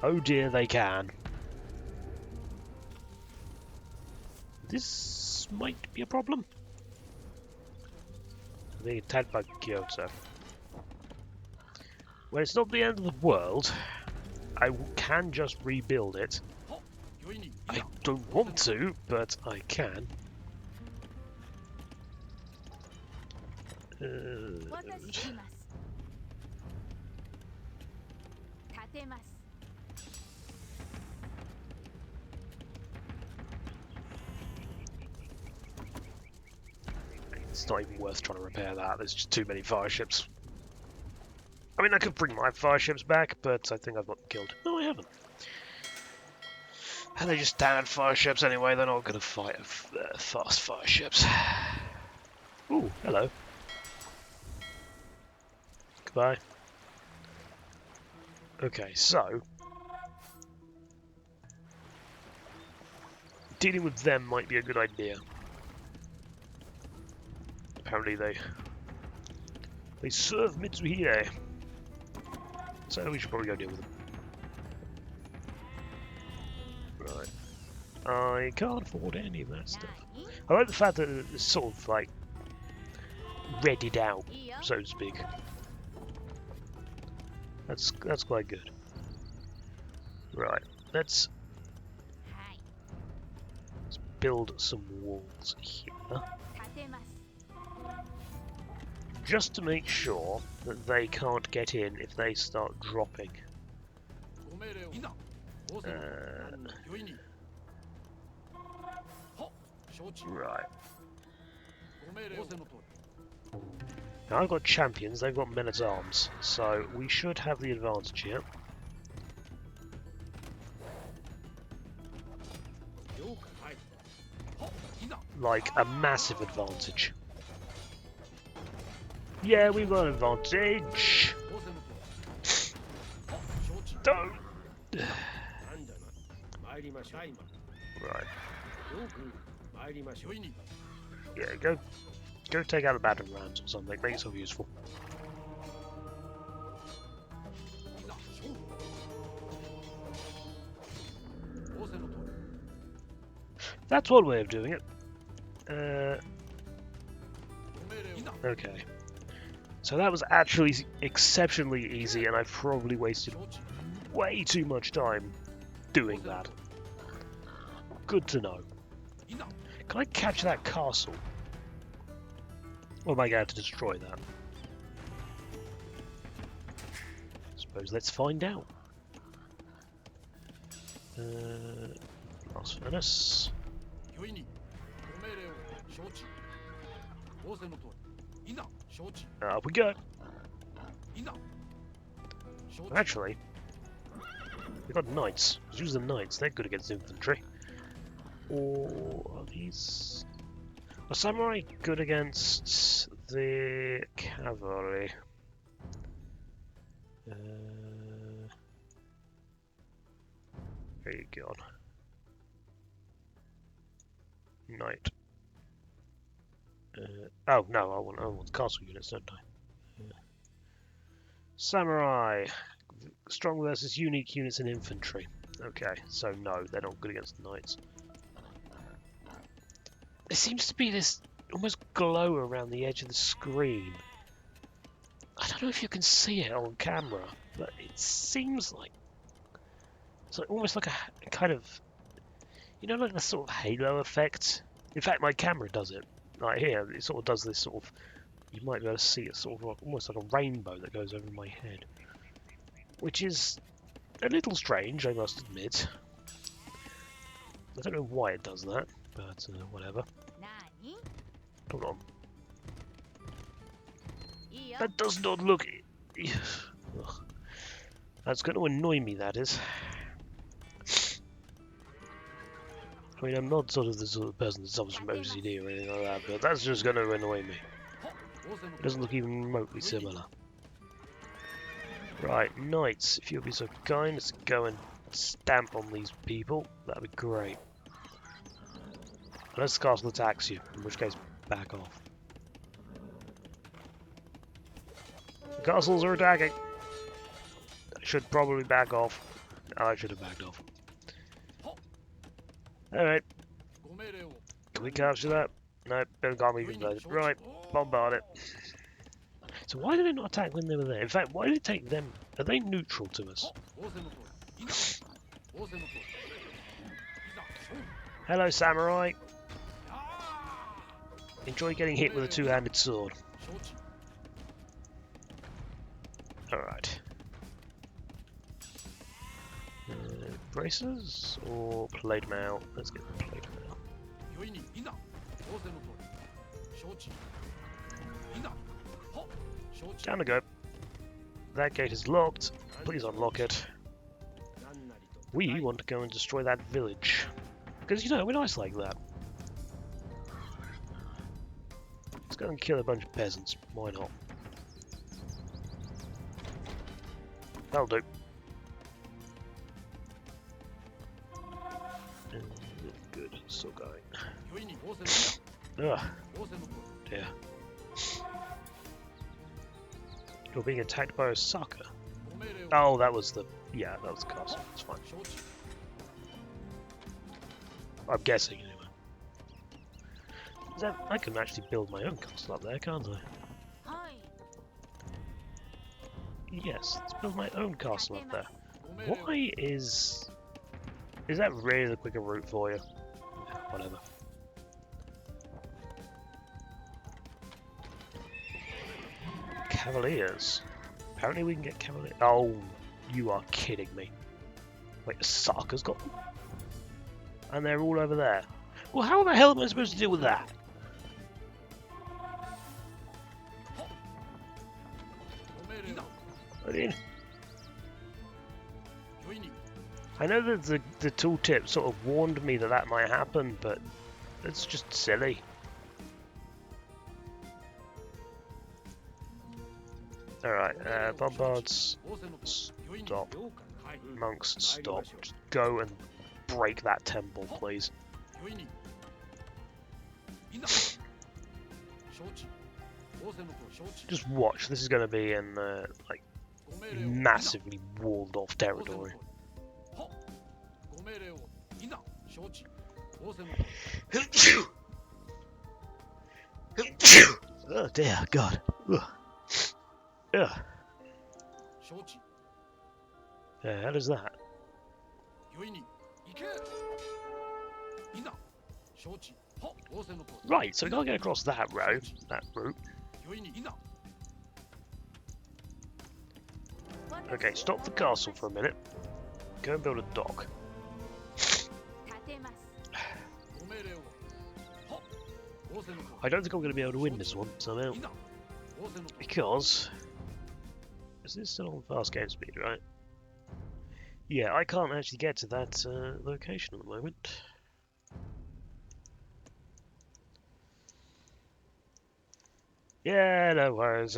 Speaker 1: Oh dear, they can. This might be a problem. Being attacked by Kyoto. Well, it's not the end of the world. I can just rebuild it. I don't want to, but I can. It's not even worth trying to repair that. There's just too many fire ships. I mean, I could bring my fire ships back, but I think I've got them killed. No, I haven't. And they're just standard fire ships anyway. They're not going to fight fast fire ships. Ooh, hello. Goodbye. Okay, so dealing with them might be a good idea. Apparently they serve Mitsuhide, so we should probably go deal with them. Right. I can't afford any of that stuff. I like the fact that it's sort of like readied out, so to speak. That's quite good. Right, let's build some walls here, just to make sure that they can't get in if they start dropping. Right. Now I've got champions, they've got men-at-arms, so we should have the advantage here. Like, a massive advantage. Yeah, we've got an advantage! Don't! Right. Yeah, go take out the battering rams or something, make yourself useful. That's one way of doing it. Okay. So that was actually exceptionally easy, and I've probably wasted way too much time doing that. Good to know. Can I catch that castle? Or am I going to destroy that? Suppose let's find out. Blast furnace. Up we go. Actually, we've got knights. Let's use the knights. They're good against infantry. Or are these? Are samurai good against the cavalry? There you go. Knight. Oh no, I want castle units, don't I? Yeah. Samurai. Strong versus unique units in infantry. Okay, so no, they're not good against knights. There seems to be this almost glow around the edge of the screen. I don't know if you can see it on camera, but it seems like it's like almost like a kind of, you know, like the sort of halo effect. In fact, my camera does it. Right here, it sort of does this sort of. You might be able to see it sort of like, almost like a rainbow that goes over my head, which is a little strange, I must admit. I don't know why it does that, but whatever. Hold on.
Speaker 2: いいよ。
Speaker 1: That does not look. Ugh. That's going to annoy me. That is. I mean, I'm not sort of the sort of person that suffers from OCD or anything like that, but that's just going to annoy me. It doesn't look even remotely similar. Right, knights, if you'll be so kind, let's go and stamp on these people. That'd be great. Unless the castle attacks you, in which case, back off. The castles are attacking. I should probably back off. I should have backed off. Alright, can we capture that? No, don't call me even. Right, bombard it. So why did they not attack when they were there? In fact, why did it take them? Are they neutral to us? Hello, samurai. Enjoy getting hit with a two-handed sword. Alright. Braces or plate mail? Let's get the plate mail. Down we go. That gate is locked. Please unlock it. We want to go and destroy that village. Because, you know, we're nice like that. Let's go and kill a bunch of peasants. Why not? That'll do. Good. Still going. Ugh. Dear. You're being attacked by Osaka. Oh, that was the... Yeah, that was the castle. It's fine. I'm guessing, anyway. I can actually build my own castle up there, can't I?
Speaker 2: はい。
Speaker 1: Yes, let's build my own castle up there. Why is... Is that really the quicker route for you? Yeah, whatever. Cavaliers. Apparently we can get cavaliers. Oh, you are kidding me. Wait, Osaka's got them? And they're all over there. Well, how the hell am I supposed to deal with that? I mean, I know that the tooltip sort of warned me that that might happen, but it's just silly. Alright, bombards, stop. Monks, stop. Just go and break that temple, please. Just watch, this is going to be in, like, massively walled off territory. Oh dear, God. Ugh. Ugh. How does that? Right, so we can't get across that road, that route. Okay, stop the castle for a minute. Go and build a dock.
Speaker 2: 立てます。
Speaker 1: I don't think I'm going to be able to win this one somehow. Because... Is this still on fast game speed, right? Yeah, I can't actually get to that location at the moment. Yeah, no worries.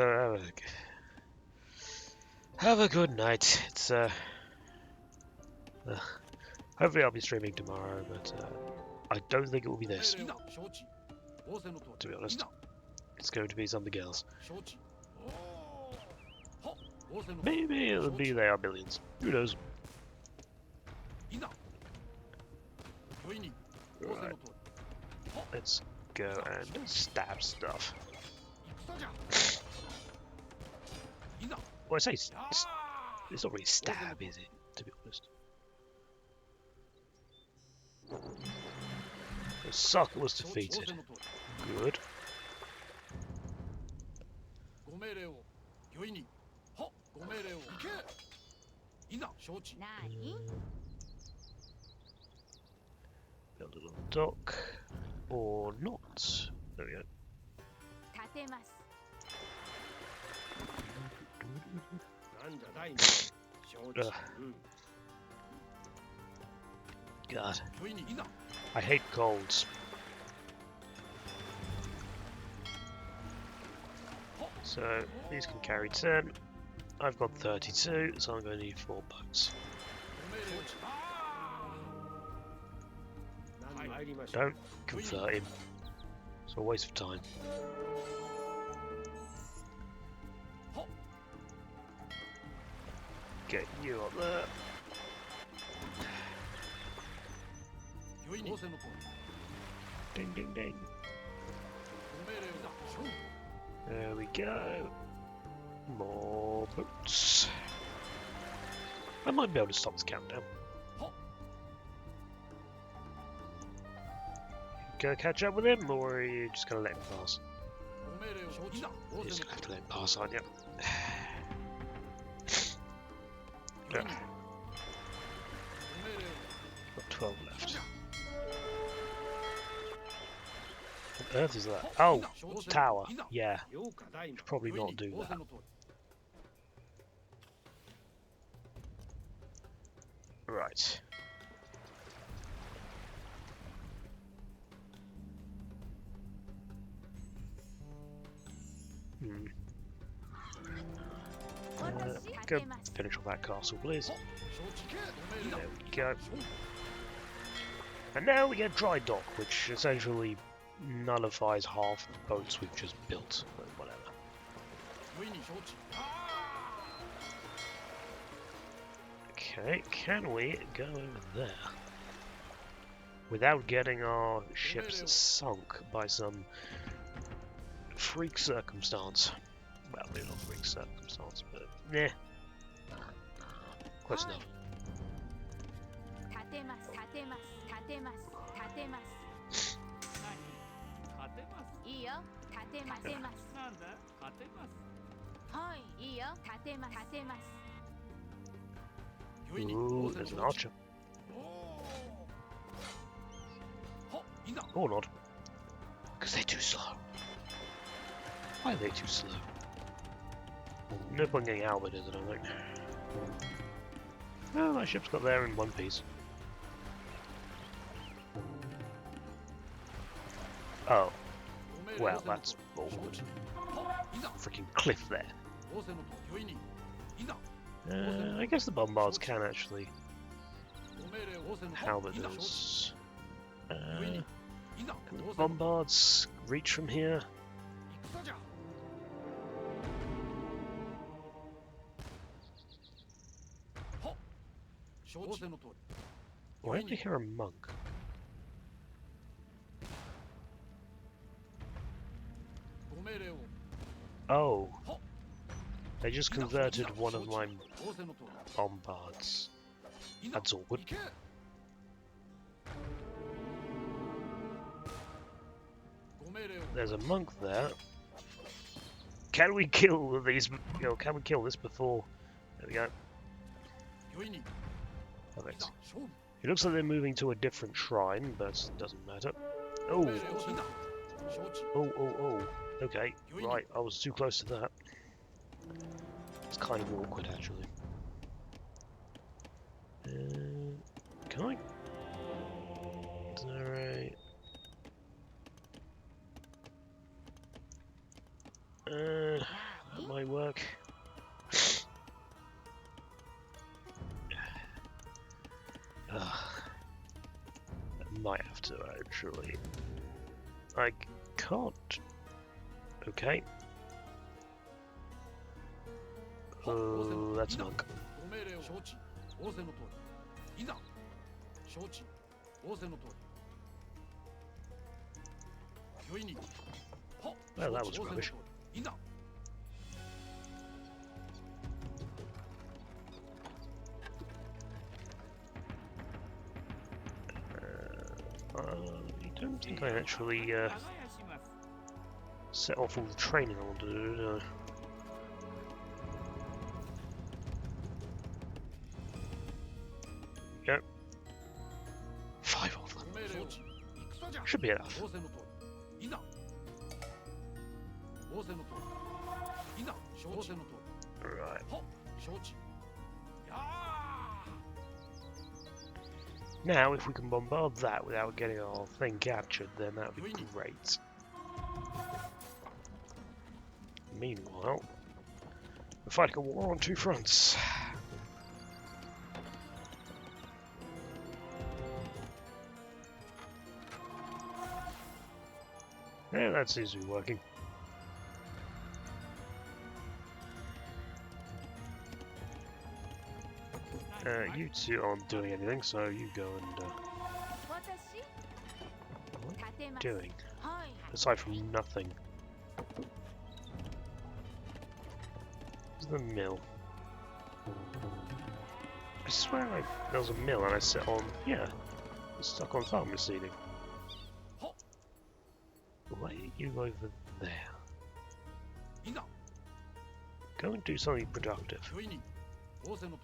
Speaker 1: Have a good night. It's hopefully I'll be streaming tomorrow, but I don't think it will be this. To be honest, it's going to be something else. Maybe it'll be They Are Billions. Who knows? Right. Let's go and stab stuff. Well, I say it's not really stab, is it? To be honest. Osaka was defeated. Good. Build a little dock. Or not. There we go.
Speaker 2: 立てます。
Speaker 1: Ugh. God, I hate colds. So these can carry 10. I've got 32, so I'm going to need 4 boats. Don't convert him. It's a waste of time. Get you up there. Ding ding ding. There we go. More boats. I might be able to stop this countdown. Gonna catch up with him, or are you just gonna let him pass? You're just gonna have to let him pass, aren't you? Got 12 left. What on earth is that? Oh, tower. Yeah, should probably not do that. Right. Go finish off that castle, please. There we go. And now we get dry dock, which essentially nullifies half the boats we've just built. But whatever. Okay, can we go over there without getting our ships sunk by some freak circumstance? Well, maybe not freak circumstance, but nah. Close enough. Ooh, there's an archer. Or not. Because they're too slow. Why are they too slow? No point getting Albert, is it, I think? Well, my ship's got there in one piece. Oh. Well, that's awkward. Freaking cliff there. I guess the bombards can actually halberd those. Can the bombards reach from here? Why do I hear a monk? Oh. They just converted one of my bombards. That's awkward. There's a monk there. Can we kill these? You know, can we kill this before? There we go. Perfect. It looks like they're moving to a different shrine, but it doesn't matter. Oh. Oh. Okay. Right. I was too close to that. It's kind of awkward, actually. Can I? Is that right? That might work. I might have to actually. I can't. Okay. Oh, that's a monk. Well, that was rubbish. I don't think I actually set off all the training I wanted to do, did I? Yep. 5 of them. Should be enough. Right.
Speaker 8: 承知。や
Speaker 1: Now, if we can bombard that without getting our thing captured, then that would be great. Meanwhile, we're fighting a war on two fronts. Yeah, that seems to be working. You two aren't doing anything, so you go and
Speaker 2: 私
Speaker 1: what
Speaker 2: 立てます
Speaker 1: doing?
Speaker 2: はい
Speaker 1: Aside from nothing. Where's the mill? I swear there was a mill and I sit on, yeah, it's stuck on farm receiving. Why are you over there?
Speaker 8: いざ
Speaker 1: Go and do something productive.
Speaker 8: 上に仰せの通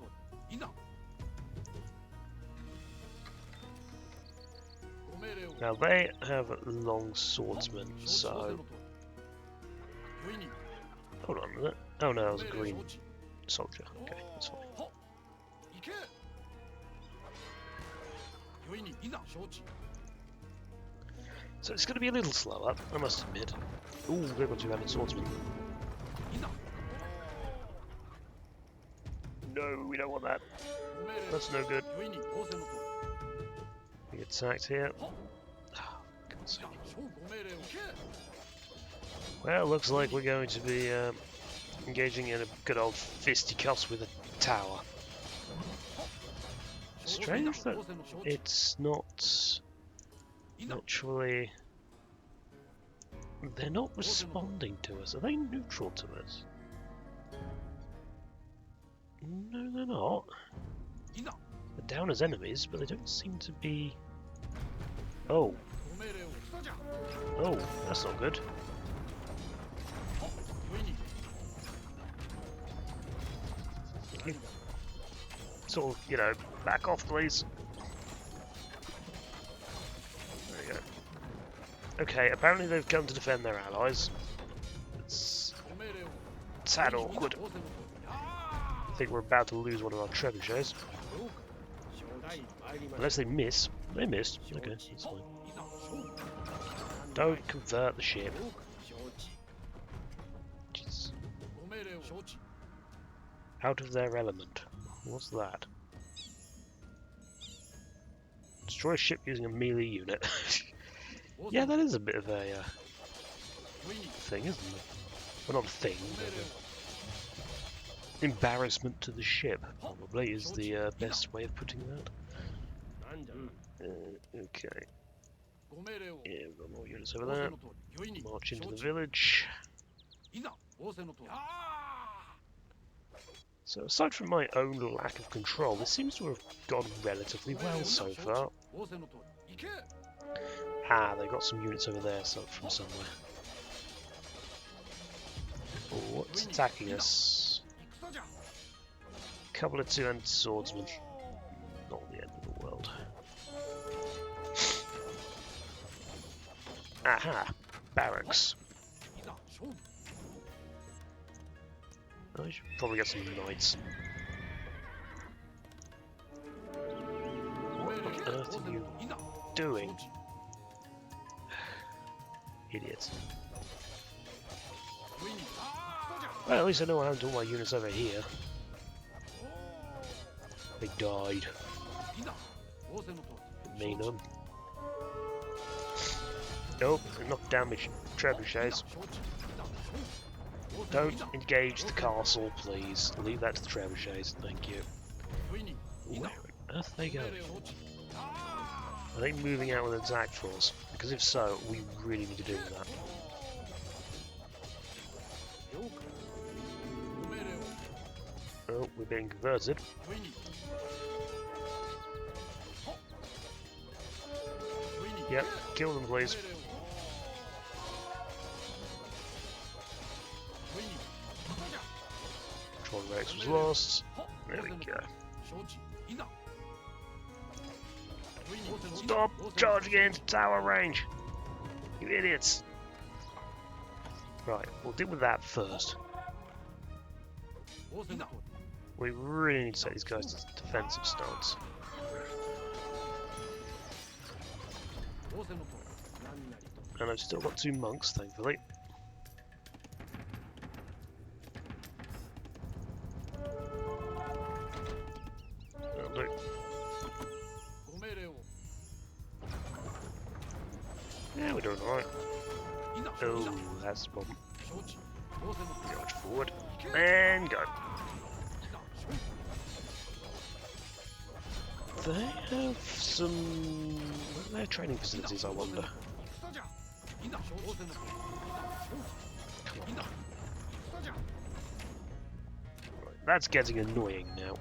Speaker 8: りいざご命令を
Speaker 1: Now they have long swordsmen,
Speaker 8: 承知仰せ
Speaker 1: so
Speaker 8: の通り上に
Speaker 1: hold on a minute. Oh no, that was a
Speaker 8: ご命令
Speaker 1: green
Speaker 8: 承知
Speaker 1: soldier. Okay, that's fine.
Speaker 8: はっ行け上にいざ承知
Speaker 1: So it's going to be a little slower, I must admit. Ooh, they've got two-handed swordsmen.
Speaker 8: いざ
Speaker 1: No, we don't want that.
Speaker 8: ご命令
Speaker 1: That's no good.
Speaker 8: 上に仰せの通
Speaker 1: We get attacked here.
Speaker 8: りはっ
Speaker 1: Oh, God's
Speaker 8: じゃ
Speaker 1: sake.
Speaker 8: 小ご命令を行け
Speaker 1: Well, looks like we're going to be engaging in a good old fisticuffs with a tower. Strange that it's not actually... They're not responding to us. Are they neutral to us? No, they're not.
Speaker 8: いざ
Speaker 1: They're down as enemies, but they don't seem to be... Oh,
Speaker 8: ご命令を来たじゃ
Speaker 1: oh, that's not good.
Speaker 8: はっ上に
Speaker 1: Sort of, you know, back off, please. There we go. Okay, apparently they've come to defend their allies. It's
Speaker 8: ご命令を
Speaker 1: a tad
Speaker 8: 上にいざ
Speaker 1: awkward.
Speaker 8: 仰せの通りや
Speaker 1: I think we're about to lose one of our trebuchets.
Speaker 8: どうか承知参りま
Speaker 1: Unless they miss. They missed. Okay, that's
Speaker 8: はっ
Speaker 1: fine.
Speaker 8: いざ勝負
Speaker 1: Don't convert the ship.
Speaker 8: どうか承知
Speaker 1: Jeez.
Speaker 8: ご命令を承知
Speaker 1: Out of their element. What's that? Destroy a ship using a melee unit. Yeah, that is a bit of a
Speaker 8: 上に
Speaker 1: thing, isn't it? Well, not a thing,
Speaker 8: ご
Speaker 1: but
Speaker 8: 命令を
Speaker 1: embarrassment to the ship, probably, is the best way of putting that.
Speaker 8: なんじゃ
Speaker 1: Okay,
Speaker 8: ご命令を
Speaker 1: yeah, we've got more units
Speaker 8: 仰
Speaker 1: over
Speaker 8: せ
Speaker 1: there.
Speaker 8: の通り上に
Speaker 1: March into
Speaker 8: 承
Speaker 1: the
Speaker 8: 知
Speaker 1: village.
Speaker 8: いざ仰せの通り
Speaker 1: So, aside from my own lack of control, this seems to have gone relatively well so far.
Speaker 8: 仰せの通り行け
Speaker 1: Ah, they've got some units over there so from somewhere. Oh, what's attacking us?
Speaker 8: 戦じゃ
Speaker 1: Couple of two-handed swordsmen. Not the end of the world. Aha! Barracks.
Speaker 8: いざ勝負
Speaker 1: I should probably get some knights.
Speaker 8: ご命令
Speaker 1: What on earth are you
Speaker 8: いざ
Speaker 1: doing,
Speaker 8: 承知
Speaker 1: idiots?
Speaker 8: 上に戦じゃ
Speaker 1: Well, at least I know what happened to all my units over here. They died.
Speaker 8: いざ仰せの通り
Speaker 1: Mean them. Nope, they knocked down my trebuchets.
Speaker 8: 承知いざ勝負
Speaker 1: Don't engage the castle, please. Leave that to the trebuchets, thank you.
Speaker 8: 上に
Speaker 1: Where
Speaker 8: いざ
Speaker 1: on earth are they
Speaker 8: ご命
Speaker 1: going?
Speaker 8: 令を承知
Speaker 1: Are they moving out with an attack force? Because if so, we really need to do that.
Speaker 8: 了解ご命令を
Speaker 1: Oh, we're being converted.
Speaker 8: 上にはっ上に
Speaker 1: Yep, kill them,
Speaker 8: ご命
Speaker 1: please.
Speaker 8: 令を上に戦じゃ
Speaker 1: Tron Rex was lost.
Speaker 8: はっ
Speaker 1: There we
Speaker 8: 仰せの通
Speaker 1: go.
Speaker 8: り承知いざ上に仰せの
Speaker 1: Stop
Speaker 8: 仰せの
Speaker 1: charging into tower range! You idiots! Right, we'll deal with that first. We really need to set these guys to defensive stance. And I've still got 2 monks, thankfully. That'll do. Yeah, we're doing alright. Oh, that's the problem. Charge forward. And go. They have some... What are their training facilities, I wonder? Right, that's getting annoying now.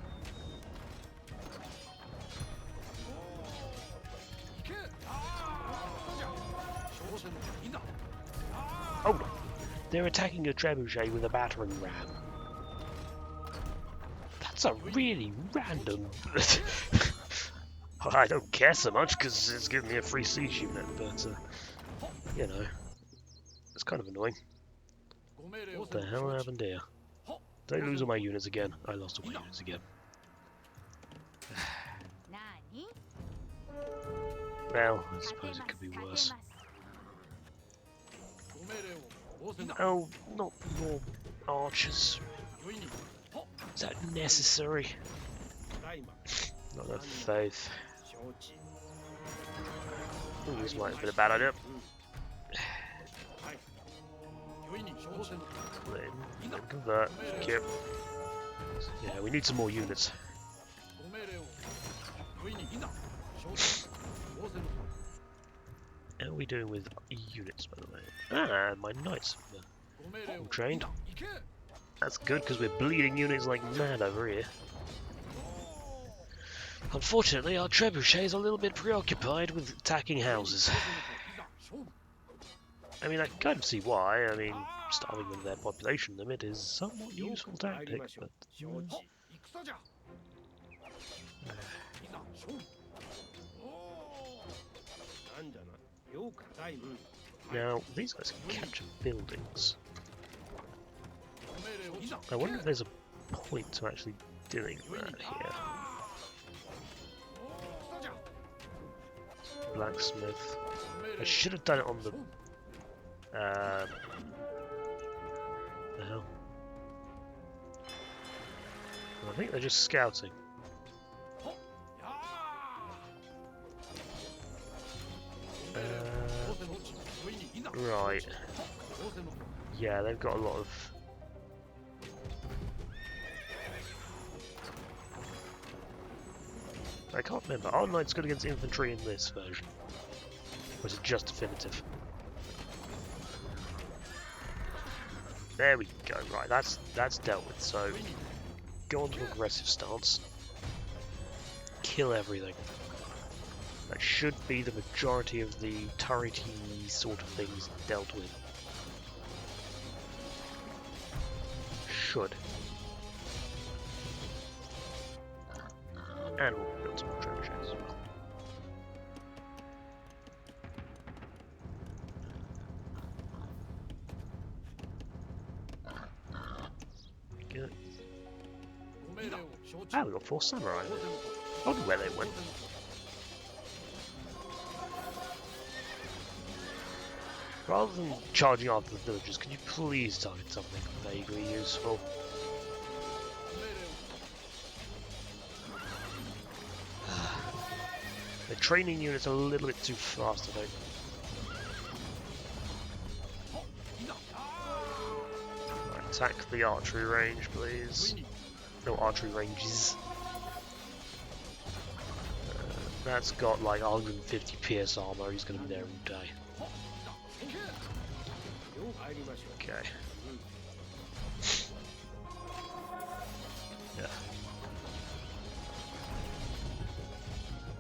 Speaker 1: Oh no! They're attacking a trebuchet with a battering ram. That's a really random... I don't care so much because it's giving me a free siege unit, but you know, it's kind of annoying. What the hell happened here? Did I lose all my units again? I lost all my units again.
Speaker 2: Nani?
Speaker 1: Well, I suppose it could be worse. Oh, not more archers. Is that necessary? Not enough faith. Ooh, this might have been a bad idea. Then convert. Thank you. Yeah, we need some more units. How are we doing with units, by the way? Ah, my knights are all trained. That's good because we're bleeding units like mad over here. Unfortunately, our trebuchet is a little bit preoccupied with attacking houses. I mean, I can kind of see why. I mean, starving them their population limit is a somewhat useful tactic, but... Now, these guys can capture buildings. I wonder if there's a point to actually doing that here. Blacksmith. I should have done it on the... the hell? I think they're just scouting. Right. Yeah, they've got a lot of... I can't remember. Are knights good against infantry in this version? Or is it just definitive? There we go. Right, that's dealt with. So go on to aggressive stance. Kill everything. That should be the majority of the turrety sort of things dealt with. Should. And we'll build some more trebuchets as well. Good. Ah, we got 4 samurai. I wonder where they went. Rather than charging after the villagers, can you please target something vaguely useful? The training unit's a little bit too fast, I think. Right, attack the archery range, please. No archery ranges. That's got like 150 PS armor, he's gonna be there all day. Okay. Yeah.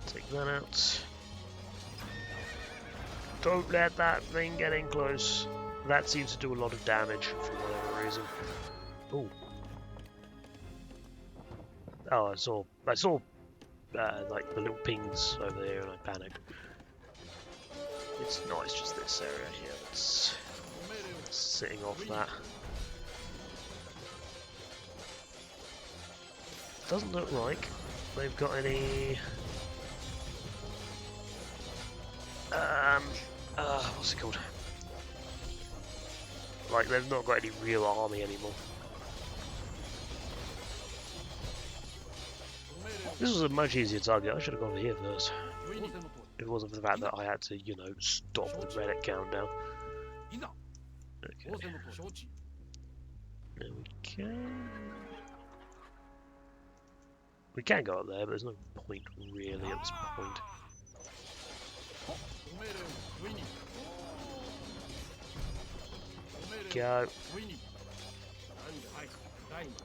Speaker 1: Take that out. Don't let that thing get in close. That seems to do a lot of damage for whatever reason. Ooh. Oh, I saw like the little pings over there, and I panicked. It's not. It's just this area here that's sitting off that. doesn't look like they've got any. What's it called? Like, they've not got any real army anymore. This was a much easier target. I should have gone here first. If it wasn't for the fact that I had to, you know, stop the relic countdown. Okay. There we go. We can go up there, but there's no point really at this point. Go.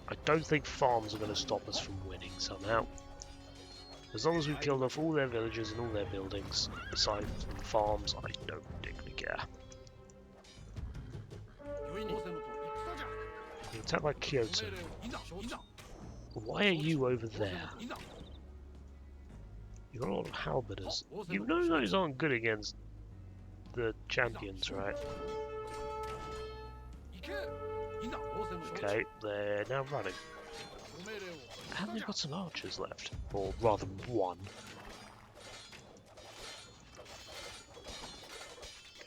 Speaker 1: I don't think farms are going to stop us from winning somehow. As long as we've killed off all their villages and all their buildings, aside from the farms, I don't particularly care. You attack like Kyoto. Why are you over there? You've got a lot of halberders. You know those aren't good against the champions, right? Okay, they're now running. And they've got some archers left. Or rather, one.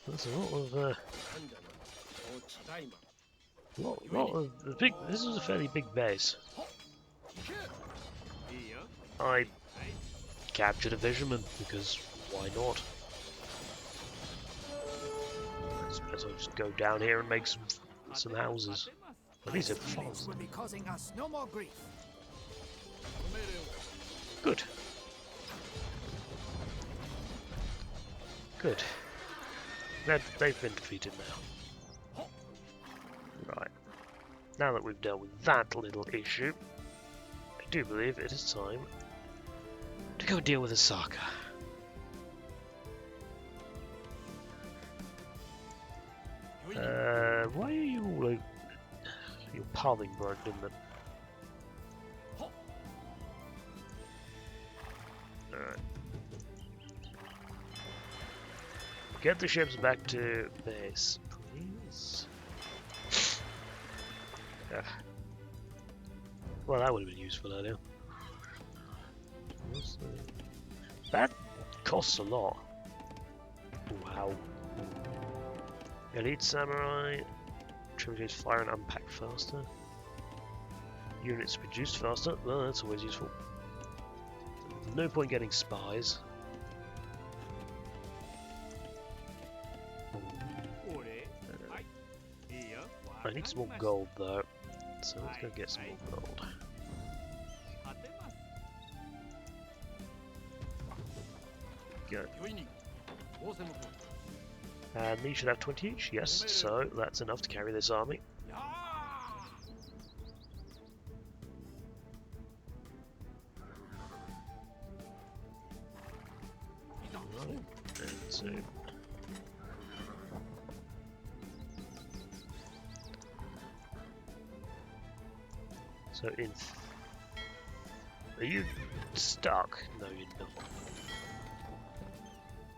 Speaker 1: There's a lot of, lot of the big. This is a fairly big base. I captured a fisherman because why not? I suppose I'll just go down here and make some houses. At least it falls.
Speaker 8: Will be causing us no more grief.
Speaker 1: Good. Good. They've been defeated now. Right. Now that we've dealt with that little issue, I do believe it is time to go deal with Osaka. Why are you all like... Your pathing broke, didn't it? Alright. Get the ships back to base, please. Well, that would have been useful earlier. That costs a lot. Wow. Elite Samurai. Tributaries fire and unpack faster. Units produced faster. Well, that's always useful. No point getting spies. I need some more gold though, so let's go get some more gold. Go. And these should have 20 each, yes, so that's enough to carry this army. Right, and so... So are you stuck? No, you're not.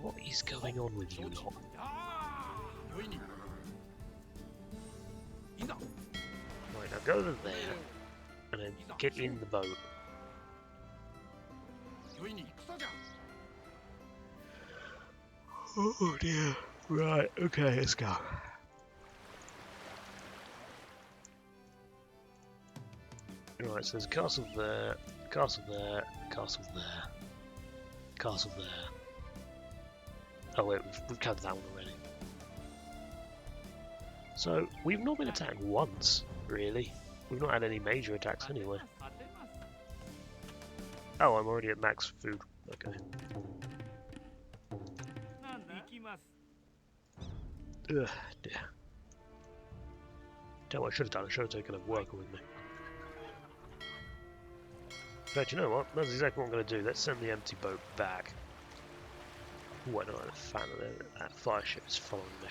Speaker 1: What is going on with you lot? Right, now go over there and then get in the boat. Oh dear. Right, okay, let's go. Right, so there's a castle there, castle there, castle there, castle there. Oh wait, we've covered that one already. So, we've not been attacked once, really. We've not had any major attacks anyway. Oh, I'm already at max food. Okay. Ugh, dear. Tell you what I should have done, I should have taken a worker with me. But you know what? That's exactly what I'm going to do. Let's send the empty boat back. Ooh, I know I'm a fan of that fire ship is following me.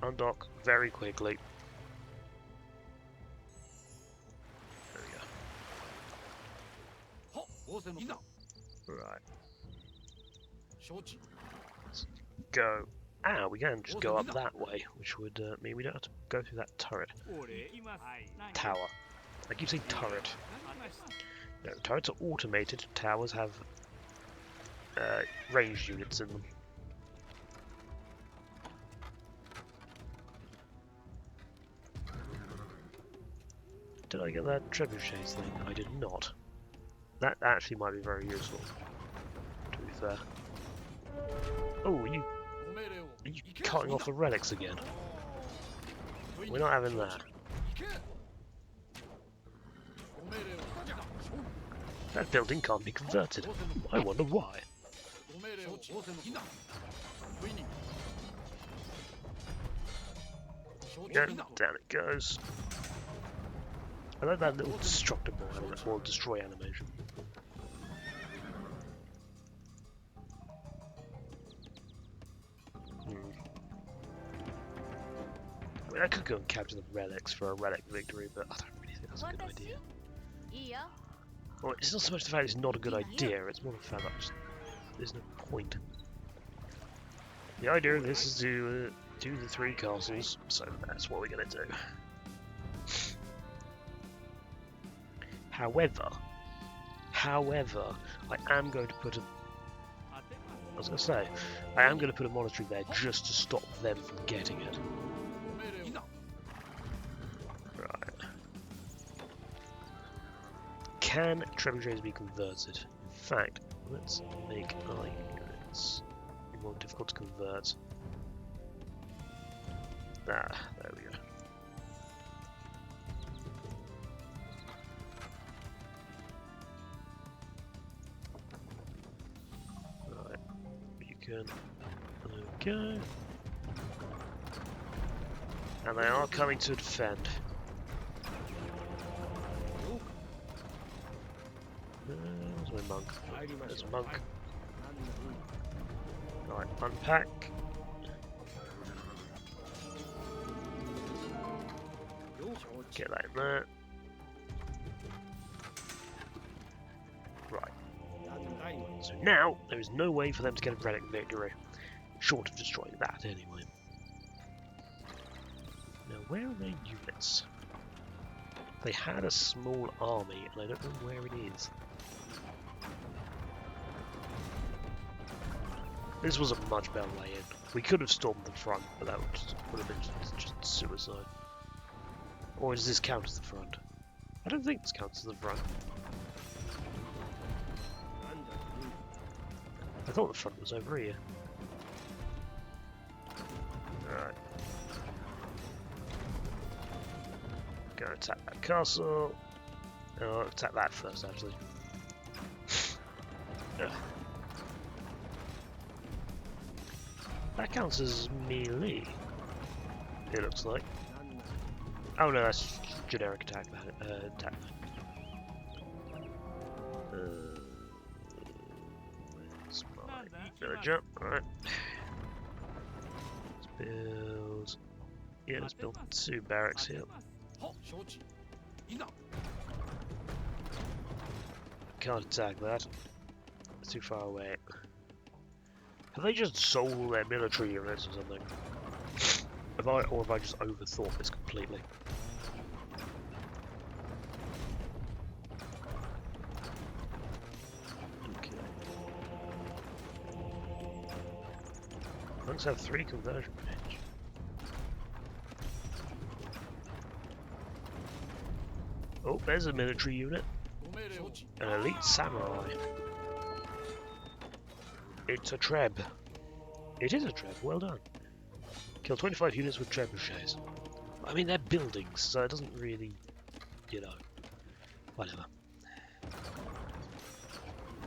Speaker 1: Undock very quickly. There we go. Right. Let's go. Ah, we can just go up that way, which would mean we don't have to go through that turret. Tower. I keep saying turret. No, turrets are automated. Towers have ranged units in them. Did I get that trebuchet thing? I did not. That actually might be very useful, to be fair. Oh, are you cutting off the relics again? We're not having that. That building can't be converted. I wonder why. Yeah, down it goes. I like that little destructible or destroy animation. I mean, I could go and capture the relics for a relic victory, but I don't really think that's a good idea.
Speaker 2: いいよ
Speaker 1: Well, it's not so much the fact it's not a good idea, it's more the fact that just, there's no point. The idea of this is to do the 3 castles, so that's what we're going to do. However, I am going to put a... I was going to say, I am going to put a monastery there just to stop them from getting it. Right. Can trebuchets be converted? In fact, let's make our units more difficult to convert. Ah, there we go. Right, you can... Okay. And they are coming to defend. There's my monk. There's a monk. Right, unpack. Get that in there. Right. So now, there is no way for them to get a relic victory. Short of destroying that, anyway. Now, where are their units? They had a small army, and I don't know where it is. This was a much better way in. We could have stormed the front, but that would have been just suicide. Or does this count as the front? I don't think this counts as the front. I thought the front was over here. Alright. Gonna attack that castle. No, I'll attack that first, actually. That counts as melee. It looks like. Oh no, that's generic attack. Attack. Where's my villager? Alright. Let's build. Yeah, let's build 2 barracks here. Can't attack that. It's too far away. Have they just sold all their military units or something? Or have I just overthought this completely? Okay. Monks have 3 conversion range. Oh, there's a military unit. An elite samurai. It's a treb. It is a treb, well done. Kill 25 units with trebuchets. I mean, they're buildings, so it doesn't really, you know, whatever.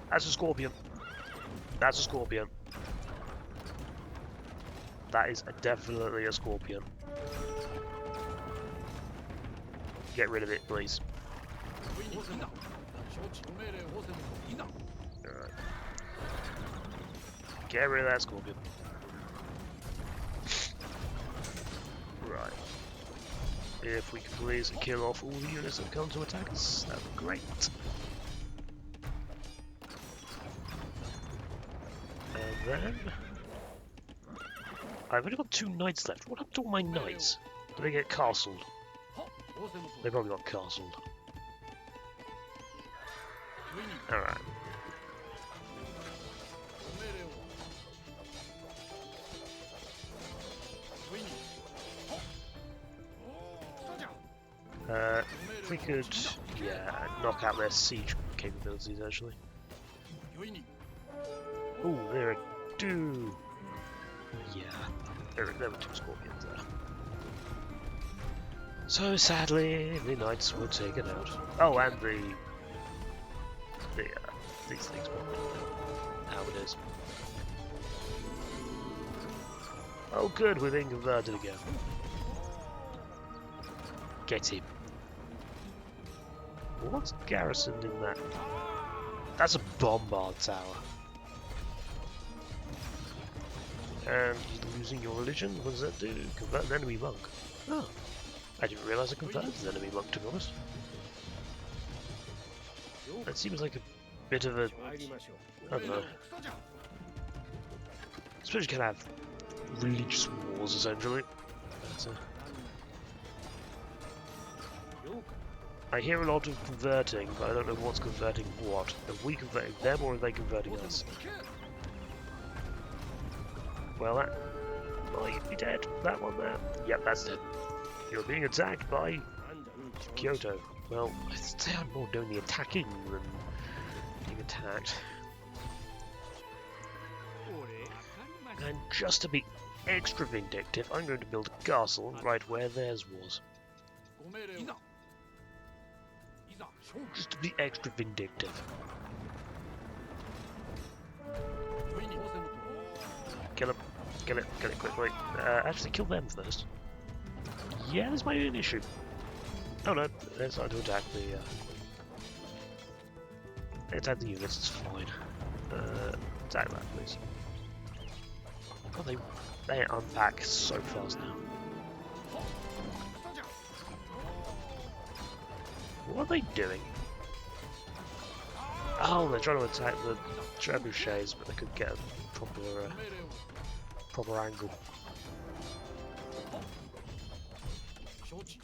Speaker 1: That's a scorpion. That's a scorpion. That is definitely a scorpion. Get rid of it, please. Alright. Get rid of that scorpion. Right. If we could please kill off all the units that come to attack us, that would be great. And then... I've only got 2 knights left. What happened to all my knights? Did they get castled? They probably got castled. Alright. If we could, yeah, knock out their siege capabilities, actually. Ooh, there are two. Yeah, there were two scorpions there. So sadly, the knights were taken out. Oh, and these things were how it is. Oh, good, we're being converted again. Get him. What's garrisoned in that? That's a bombard tower. And losing your religion? What does that do? Convert an enemy monk. Oh. I didn't realise I converted an enemy monk, to be honest. That seems like a bit of a... I don't know. I suppose you can have religious wars, essentially. But, I hear a lot of converting, but I don't know what's converting what. Are we converting them, or are they converting us? Well, that might be dead. That one there. Yep, that's dead. You're being attacked by Kyoto. Well, I'd say I'm more doing the attacking than being attacked. And just to be extra vindictive, I'm going to build a castle right where theirs was. Just to be extra vindictive. Kill him. Kill it quickly. Actually, kill them first. Yeah, this might be an issue. Oh no, they're starting to attack the... attack the units, it's fine. Attack that, please. God, they unpack so fast now. What are they doing? Oh, they're trying to attack the trebuchets, but they could get a proper angle.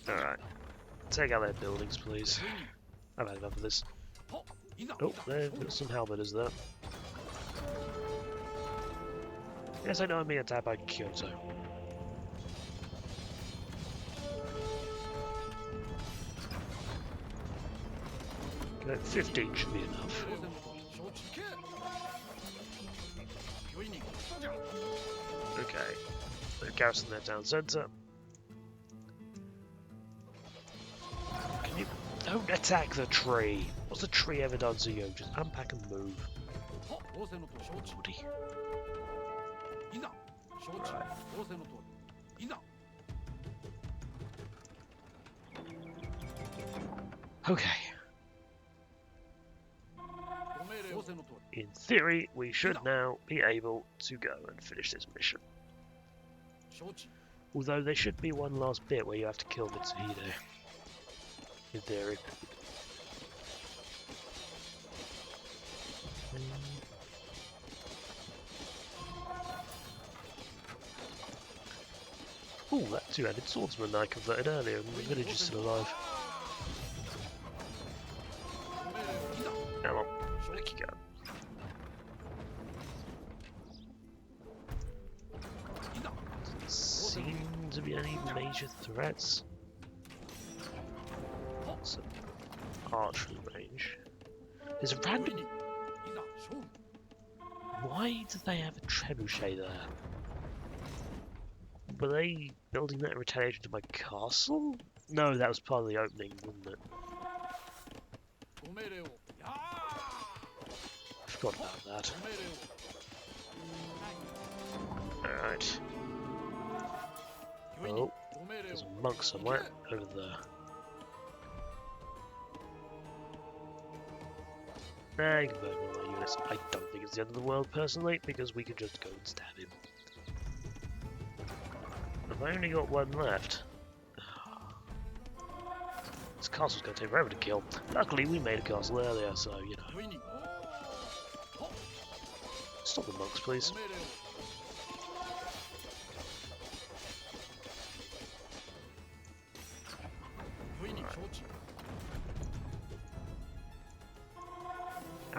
Speaker 1: Alright. Take out their buildings, please. I've had enough of this. Oh, they've got some halberdiers there. Yes, I know I'm being attacked by Kyoto. Okay, 15 should be enough. Okay, they're garrison their town centre. Can you... Don't attack the tree! What's the tree ever done to you? Just unpack and move. Woody. Right. Okay. In theory, we should now be able to go and finish this mission. Although there should be one last bit where you have to kill Mitsuhide. In theory. Oh, that two-handed swordsman I converted earlier, and the village is still alive. Come on, back you go. Doesn't seem to be any major threats. Some archery range. There's a random... Why do they have a trebuchet there? Were they building that in retaliation to my castle? No, that was part of the opening, wasn't it? I forgot about that. Alright. Oh, there's a monk somewhere over there. Nah, you can burn one of my units. I don't think it's the end of the world personally, because we can just go and stab him. Have I only got one left? This castle's gonna take forever to kill. Luckily, we made a castle earlier, so, you know. Stop the monks, please.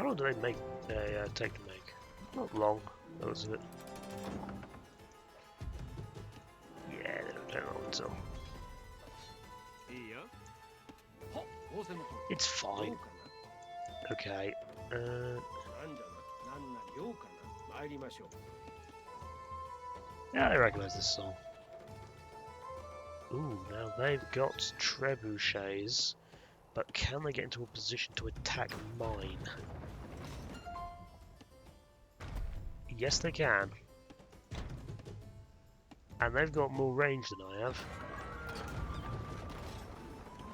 Speaker 1: How long do they make? Take to make? Not long. That was it. Yeah, they don't take long until.
Speaker 6: いいよ。
Speaker 1: It's fine. Okay.
Speaker 6: なんじゃな、なんな用かな。参りましょう。
Speaker 1: Yeah, I recognise this song. Ooh, now they've got trebuchets, but can they get into a position to attack mine? Yes, they can. And they've got more range than I have.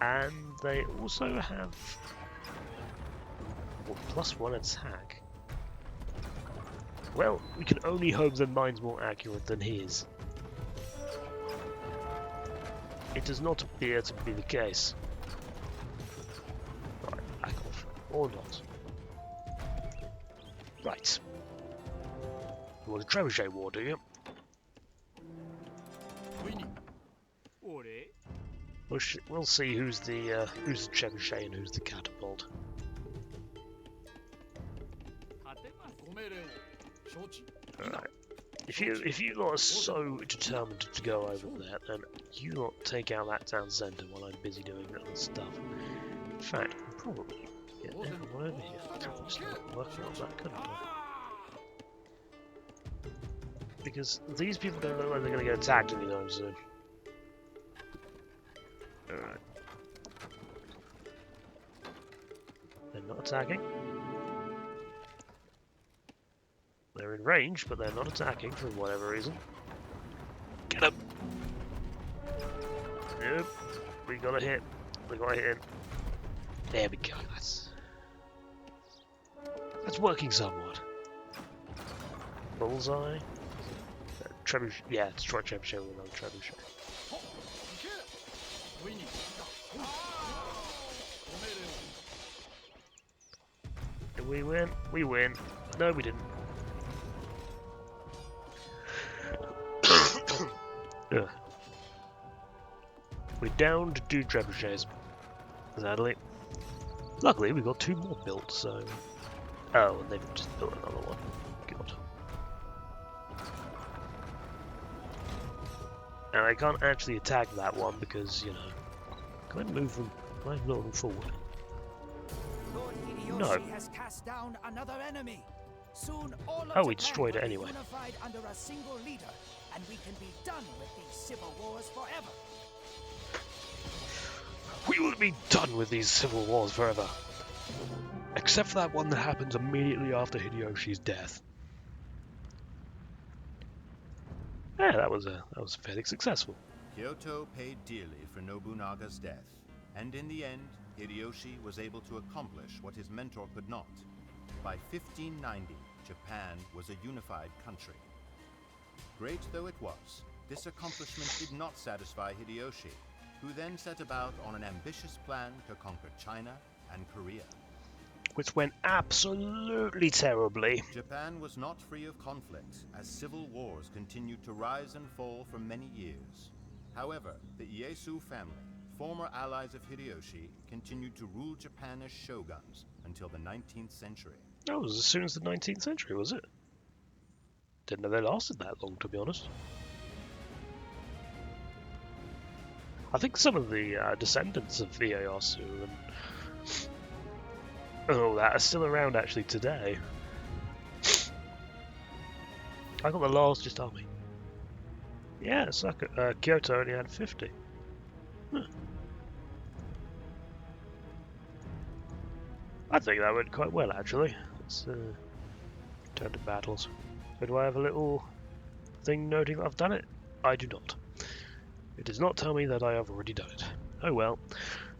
Speaker 1: And they also have +1 attack. Well, we can only hope that mine's more accurate than his. It does not appear to be the case. Right, back off. Or not. Right. You want a trebuchet war, do you?
Speaker 6: 俺
Speaker 1: We'll see who's the trebuchet and who's the catapult.
Speaker 6: 立てます。ご命令を承知。
Speaker 1: Alright. If you lot are so determined to go over there, then you lot take out that town centre while I'm busy doing other stuff. In fact, I'll probably get everyone over here. I'll start working on that, couldn't I? Because these people don't look like they're going to get attacked anytime soon. Alright. They're not attacking. They're in range, but they're not attacking for whatever reason. Get up! Nope. We got a hit. We got a hit. There we go. That's working somewhat. Bullseye. Trebuchet. Yeah, destroy trebuchet with another trebuchet. Did we win? We win. No, we didn't. Ugh. We're down to 2 trebuchets. Sadly. Luckily, we got 2 more built, so. Oh, and they've just built another one. God. And I can't actually attack that one because, you know. Can I move them? Can I move them forward?
Speaker 8: Lord Hideyoshi
Speaker 1: No.
Speaker 8: has cast down another enemy. Soon all of
Speaker 1: Oh, we
Speaker 8: Japan
Speaker 1: destroyed it
Speaker 8: will be
Speaker 1: anyway.
Speaker 8: unified under a single leader, and we can be done with these civil wars forever.
Speaker 1: We will be done with these civil wars forever. Except for that one that happens immediately after Hideyoshi's death. Yeah, that was fairly successful.
Speaker 7: Kyoto paid dearly for Nobunaga's death, and in the end, Hideyoshi was able to accomplish what his mentor could not. By 1590, Japan was a unified country. Great though it was, this accomplishment did not satisfy Hideyoshi, who then set about on an ambitious plan to conquer China and Korea.
Speaker 1: Which went absolutely terribly.
Speaker 7: Japan was not free of conflict, as civil wars continued to rise and fall for many years. However, the Ieyasu family, former allies of Hideyoshi, continued to rule Japan as shoguns until the 19th century.
Speaker 1: That was as soon as the 19th century, was it? Didn't know they lasted that long, to be honest. I think some of the descendants of Ieyasu and all that are still around actually today. I got the largest army. Yeah, Kyoto only had 50. Huh. I think that went quite well actually. Let's turn to battles. So do I have a little thing noting that I've done it? I do not. It does not tell me that I have already done it. Oh well.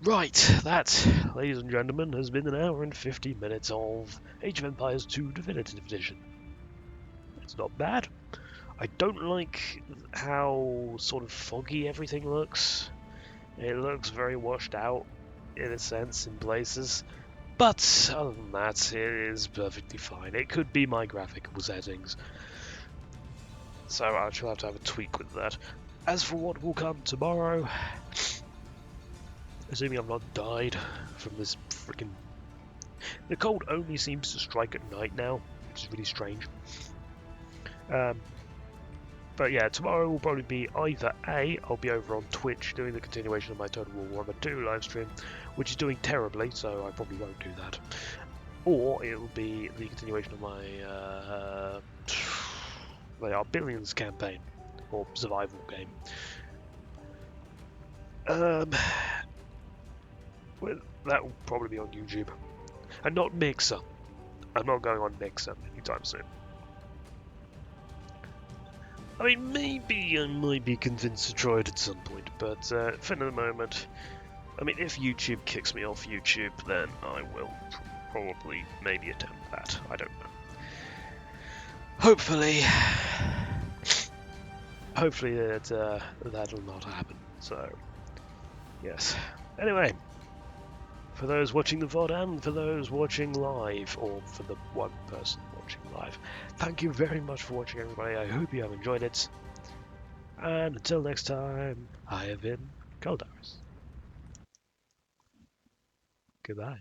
Speaker 1: Right, that, ladies and gentlemen, has been an hour and 50 minutes of Age of Empires 2 Definitive Edition. It's not bad. I don't like how sort of foggy everything looks. It looks very washed out, in a sense, in places. But other than that, it is perfectly fine. It could be my graphical settings. So I shall have to have a tweak with that. As for what will come tomorrow, assuming I've not died from this freaking The cold only seems to strike at night now, which is really strange. But yeah, tomorrow will probably be either A, I'll be over on Twitch doing the continuation of my Total War Warhammer 2 live stream, which is doing terribly, so I probably won't do that. Or it will be the continuation of my they are Billions campaign, or survival game. Well, that will probably be on YouTube, and not Mixer. I'm not going on Mixer anytime soon. I mean, maybe I might be convinced to try it at some point, but for the moment, I mean, if YouTube kicks me off YouTube, then I will probably maybe attempt that. I don't know. Hopefully that'll not happen. So, yes. Anyway, for those watching the VOD and for those watching live, or for the one person watching live, thank you very much for watching, everybody. I hope you have enjoyed it. And until next time, I have been Caldaris. Goodbye.